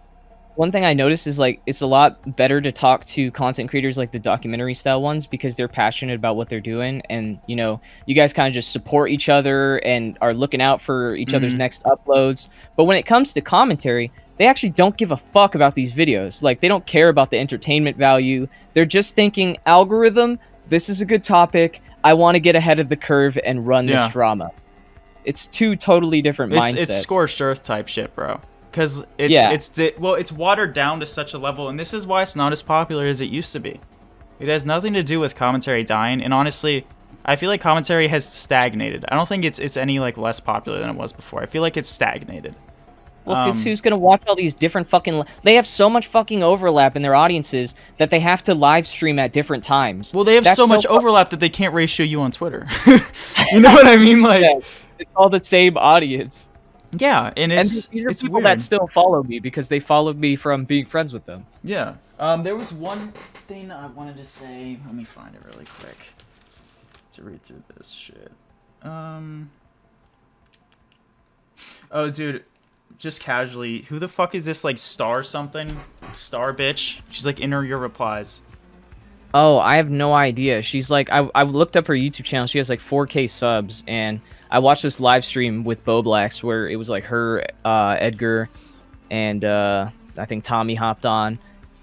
One thing I noticed is like it's a lot better to talk to content creators like the documentary style ones because they're passionate about what they're doing, and you guys kind of just support each other and are looking out for each other's next uploads. But when it comes to commentary, they actually don't give a fuck about these videos. Like they don't care about the entertainment value. They're just thinking algorithm, this is a good topic, I want to get ahead of the curve and run this drama. It's two totally different mindsets. It's scorched earth type shit, bro. Because it's watered down to such a level, and this is why it's not as popular as it used to be. It has nothing to do with commentary dying, and honestly, I feel like commentary has stagnated. I don't think it's any like less popular than it was before. I feel like it's stagnated. Well, because who's gonna watch all these different fucking? They have so much fucking overlap in their audiences that they have to live stream at different times. Well, they have so much overlap that they can't ratio you on Twitter. You know what I mean? Like, yeah, it's all the same audience. Yeah, and these are people weird. that still follow me because they followed me from being friends with them. Yeah. There was one thing I wanted to say. Let me find it really quick to read through this shit. Oh, dude. Just casually, who the fuck is this, like, star something? Star bitch? She's, like, in your replies. Oh, I have no idea. She's, like, I looked up her YouTube channel. She has, like, 4K subs, and I watched this live stream with Boblax where it was, like, her, Edgar, and, I think Tommy hopped on.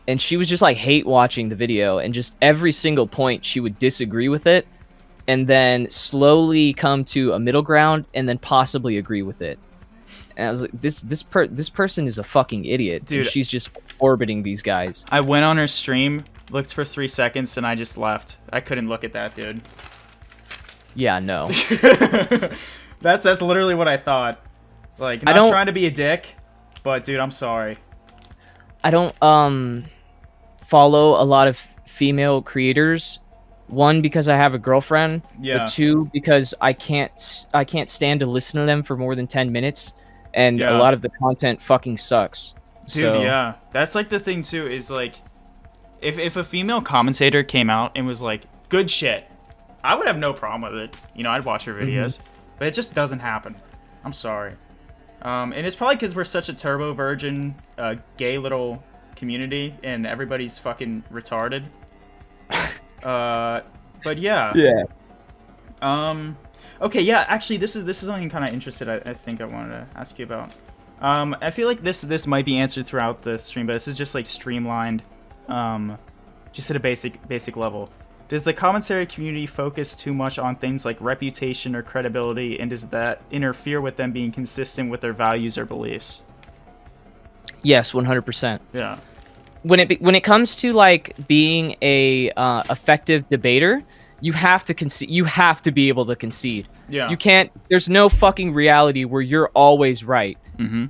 And she was just, like, hate watching the video, and just every single point she would disagree with it, and then slowly come to a middle ground, and then possibly agree with it. And I was like, this person is a fucking idiot. Dude, and she's just orbiting these guys. I went on her stream, looked for 3 seconds, and I just left. I couldn't look at that, dude. Yeah, no. That's literally what I thought. Like, not trying to be a dick, but dude, I'm sorry. I don't follow a lot of female creators. One, because I have a girlfriend. Yeah. But two, because I can't stand to listen to them for more than 10 minutes. And Yeah. a lot of the content fucking sucks. Dude, So, yeah. That's like the thing too, is like, if a female commentator came out and was like, good shit, I would have no problem with it. You know, I'd watch her videos. But it just doesn't happen. I'm sorry. And it's probably because we're such a turbo virgin, gay little community, and everybody's fucking retarded. But yeah. Yeah. Okay, yeah, actually, this is something kind of interested. I think I wanted to ask you about. I feel like this might be answered throughout the stream, but this is just like streamlined, just at a basic level. Does the commentary community focus too much on things like reputation or credibility, and does that interfere with them being consistent with their values or beliefs? Yes, 100%. Yeah. When it comes to like being a effective debater, you have to concede. You have to be able to concede. Yeah. You can't. There's no fucking reality where you're always right. Mm-hmm.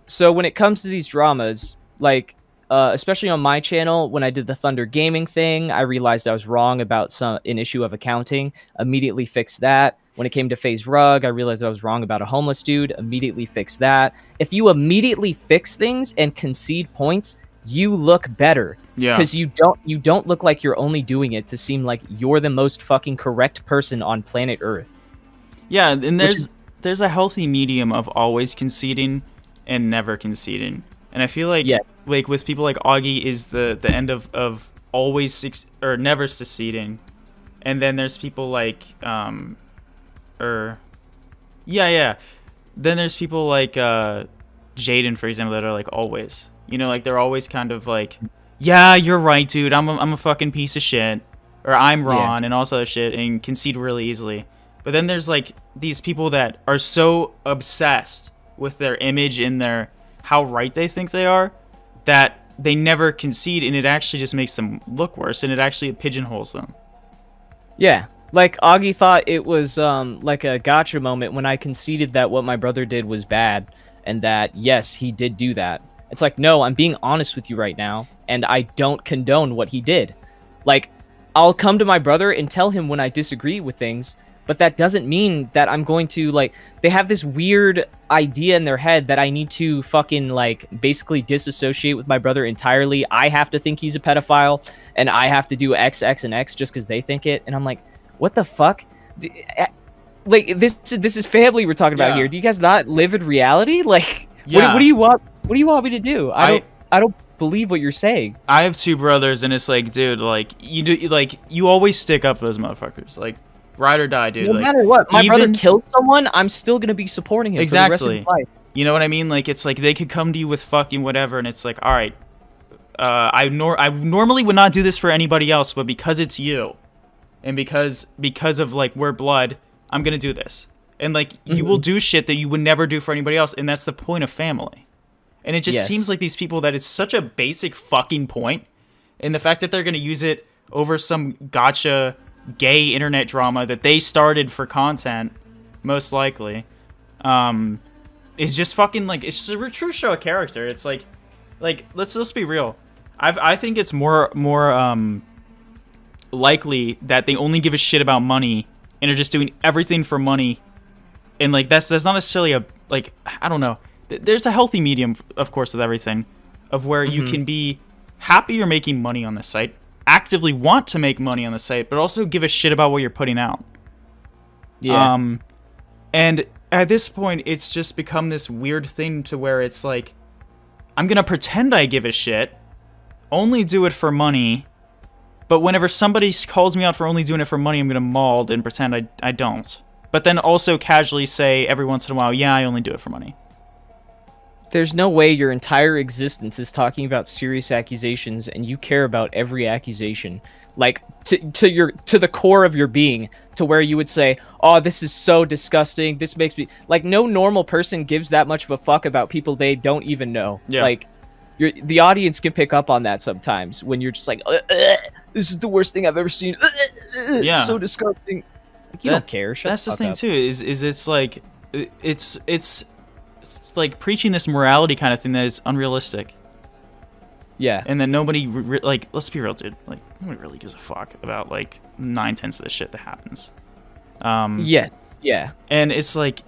So when it comes to these dramas, like especially on my channel, when I did the Thunder Gaming thing, I realized I was wrong about an issue of accounting. Immediately fixed that. When it came to FaZe Rug, I realized I was wrong about a homeless dude. Immediately fixed that. If you immediately fix things and concede points, you look better. Yeah. Because you don't look like you're only doing it to seem like you're the most fucking correct person on planet Earth. Yeah, and there's a healthy medium of always conceding and never conceding. And I feel like like with people like Augie is the end of always or never succeeding. And then there's people like Then there's people like Jaden, for example, that are like always. You know, like they're always kind of like, yeah, you're right, dude. I'm a fucking piece of shit, or I'm wrong, and all this other shit, and concede really easily. But then there's like these people that are so obsessed with their image and their how right they think they are that they never concede, and it actually just makes them look worse, and it actually pigeonholes them. Yeah. Like, Augie thought it was like a gotcha moment when I conceded that what my brother did was bad, and that, yes, he did do that. It's like, no, I'm being honest with you right now, and I don't condone what he did. Like, I'll come to my brother and tell him when I disagree with things, but that doesn't mean that I'm going to, like, they have this weird idea in their head that I need to fucking, like, basically disassociate with my brother entirely. I have to think he's a pedophile, and I have to do X, X, and X just because they think it, and I'm like, what the fuck? Like, this is family we're talking about here. Do you guys not live in reality? Like, what do you want? What do you want me to do? I don't believe what you're saying. I have 2 brothers, and it's like, dude, like you always stick up for those motherfuckers, like ride or die, dude. No matter what, my brother killed someone, I'm still gonna be supporting him for the rest of his life. You know what I mean? Like, it's like they could come to you with fucking whatever, and it's like, all right, I normally would not do this for anybody else, but because it's you, and because of like we're blood, I'm gonna do this. And like you will do shit that you would never do for anybody else, and that's the point of family. And it just Yes. seems like these people that it's such a basic fucking point, and the fact that they're going to use it over some gotcha gay internet drama that they started for content, most likely, is just fucking like, it's just a true show of character. It's like let's be real. I think it's more likely that they only give a shit about money and are just doing everything for money, and like that's not necessarily a, like, I don't know. There's a healthy medium, of course, with everything, of where you can be happy you're making money on the site, actively want to make money on the site, but also give a shit about what you're putting out. Yeah. And at this point, it's just become this weird thing to where it's like, I'm gonna pretend I give a shit, only do it for money, but whenever somebody calls me out for only doing it for money, I'm gonna maul and pretend I don't. But then also casually say every once in a while, yeah, I only do it for money. There's no way your entire existence is talking about serious accusations and you care about every accusation, like to the core of your being, to where you would say, oh, this is so disgusting, this makes me, like, no normal person gives that much of a fuck about people they don't even know. Yeah. Like, the audience can pick up on that sometimes when you're just like, this is the worst thing I've ever seen. Yeah. It's so disgusting. Like, you don't care. Shut That's the the fuck thing up. too. Is it's like it's like preaching this morality kind of thing that is unrealistic, Yeah. and then nobody like, let's be real, dude. Like, nobody really gives a fuck about like 9/10 of the shit that happens. Yes. Yeah. And it's like,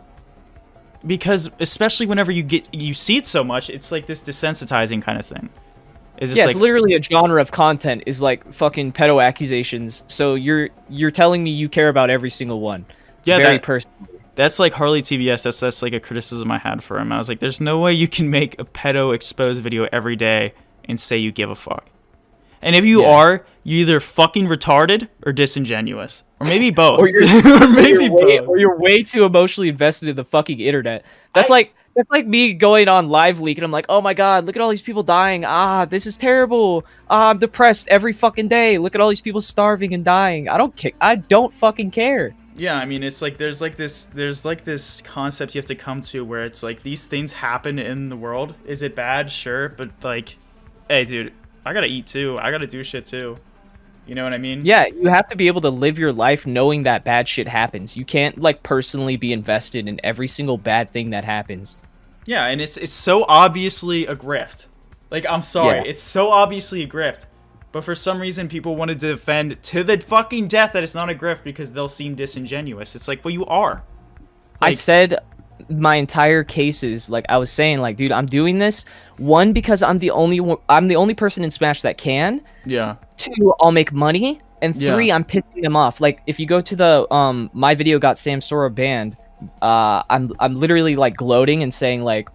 because especially whenever you see it so much, it's like this desensitizing kind of thing. Is Yeah, like, it's literally a genre of content is like fucking pedo accusations. So you're telling me you care about every single one. Yeah, Very that- personally. That's like Harley TBS. That's like a criticism I had for him. I was like, there's no way you can make a pedo exposed video every day and say you give a fuck. And if you Yeah. are, you're either fucking retarded or disingenuous, or maybe both. Or you're, Or maybe both. or you're way too emotionally invested in the fucking internet. That's like me going on Live Leak and I'm like, oh my god, look at all these people dying. Ah, this is terrible. Ah, I'm depressed every fucking day. Look at all these people starving and dying. I don't fucking care. Yeah, I mean, it's like there's this concept you have to come to where it's like, these things happen in the world. Is it bad? Sure, but like, hey, dude, I gotta eat too. I gotta do shit too. You know what I mean? Yeah, you have to be able to live your life knowing that bad shit happens. You can't like personally be invested in every single bad thing that happens. Yeah, and it's so obviously a grift. Like, I'm sorry, Yeah. it's so obviously a grift. But for some reason, people wanted to defend to the fucking death that it's not a grift because they'll seem disingenuous. It's like, well, you are. I Like, said my entire cases, like I was saying, like, dude, I'm doing this one because I'm the only person in Smash that can. yeah. 2, I'll make money, and 3, Yeah. I'm pissing them off. Like, if you go to the my video got Sam Sora banned, I'm literally like gloating and saying like,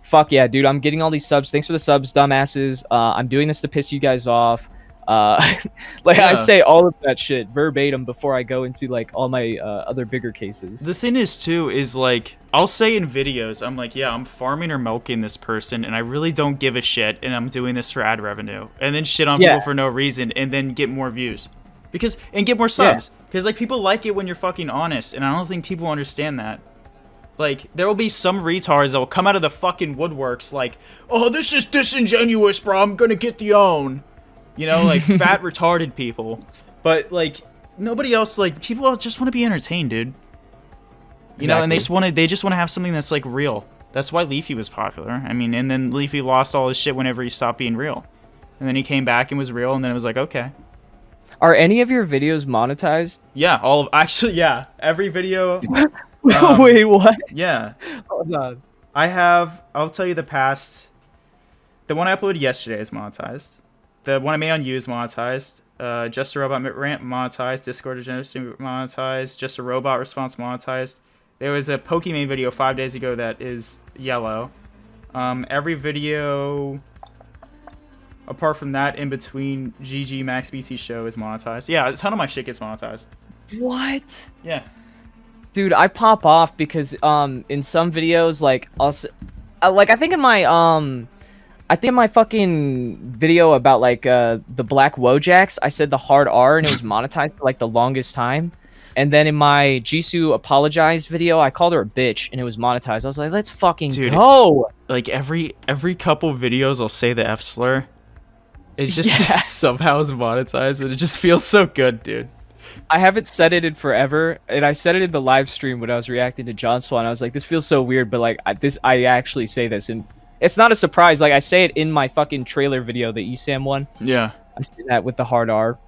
fuck yeah, dude, I'm getting all these subs. Thanks for the subs, dumbasses. I'm doing this to piss you guys off. Like, I Yeah. say all of that shit verbatim before I go into like all my other bigger cases. The thing is, too, is like, I'll say in videos, I'm like, yeah, I'm farming or milking this person, and I really don't give a shit, and I'm doing this for ad revenue. And then shit on Yeah. people for no reason, and then get more views. And get more subs. Because, like, people like it when you're fucking honest, and I don't think people understand that. Like, there will be some retards that will come out of the fucking woodworks like, oh, this is disingenuous, bro, I'm gonna get the own. You know, like, fat, retarded people. But, like, nobody else, like, people just want to be entertained, dude. You know, and Exactly. they just want to have something that's, like, real. That's why Leafy was popular. I mean, and then Leafy lost all his shit whenever he stopped being real. And then he came back and was real, and then it was like, okay. Are any of your videos monetized? Yeah, actually, yeah. Every video, Wait, what? yeah. Hold on. I'll tell you the past. The one I uploaded yesterday is monetized. The one I made on you is monetized. Just a Robot Rant monetized. Discord Degeneracy monetized. Just a Robot Response monetized. There was a Pokemon video 5 days ago that is yellow. Every video, apart from that, in between GG Max BT Show is monetized. Yeah, a ton of my shit gets monetized. What? Yeah. Dude, I pop off because in some videos, like, I think in my fucking video about like the Black Wojaks, I said the hard R and it was monetized for like the longest time. And then in my Jisoo apologized video, I called her a bitch, and it was monetized. I was like, let's fucking go. Like every couple videos, I'll say the F slur. It just Yeah. somehow is monetized, and it just feels so good, dude. I haven't said it in forever, and I said it in the live stream when I was reacting to John Swan. I was like, this feels so weird, but like I actually say this, and it's not a surprise. Like I say it in my fucking trailer video, the ESAM one. Yeah. I say that with the hard R.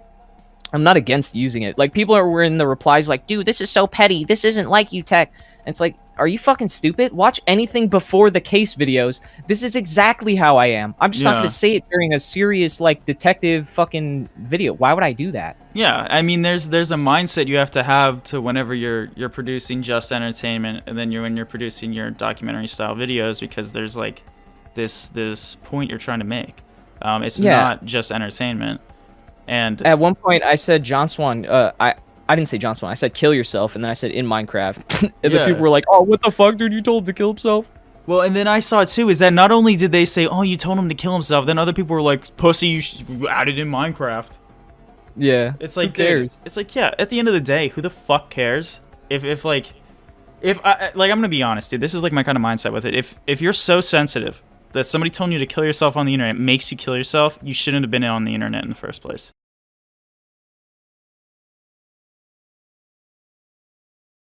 I'm not against using it. Like people were in the replies like, dude, this is so petty. This isn't like you, Tech. And it's like, are you fucking stupid? Watch anything before the case videos. This is exactly how I am. I'm just not gonna say it during a serious like detective fucking video. Why would I do that? Yeah, I mean, there's a mindset you have to whenever you're producing just entertainment, and then when you're producing your documentary style videos, because there's like this point you're trying to make. It's not just entertainment. And at one point, I said John Swan. I didn't say John Swan. I said kill yourself, and then I said in Minecraft. And the people were like, "Oh, what the fuck, dude? You told him to kill himself?" Well, and then I saw too is that not only did they say, "Oh, you told him to kill himself," then other people were like, "Pussy, you added in Minecraft." Yeah. It's like, who cares? dude, it's like, yeah. At the end of the day, who the fuck cares? If I'm gonna be honest, dude, this is like my kind of mindset with it. If you're so sensitive that somebody telling you to kill yourself on the internet makes you kill yourself, you shouldn't have been on the internet in the first place.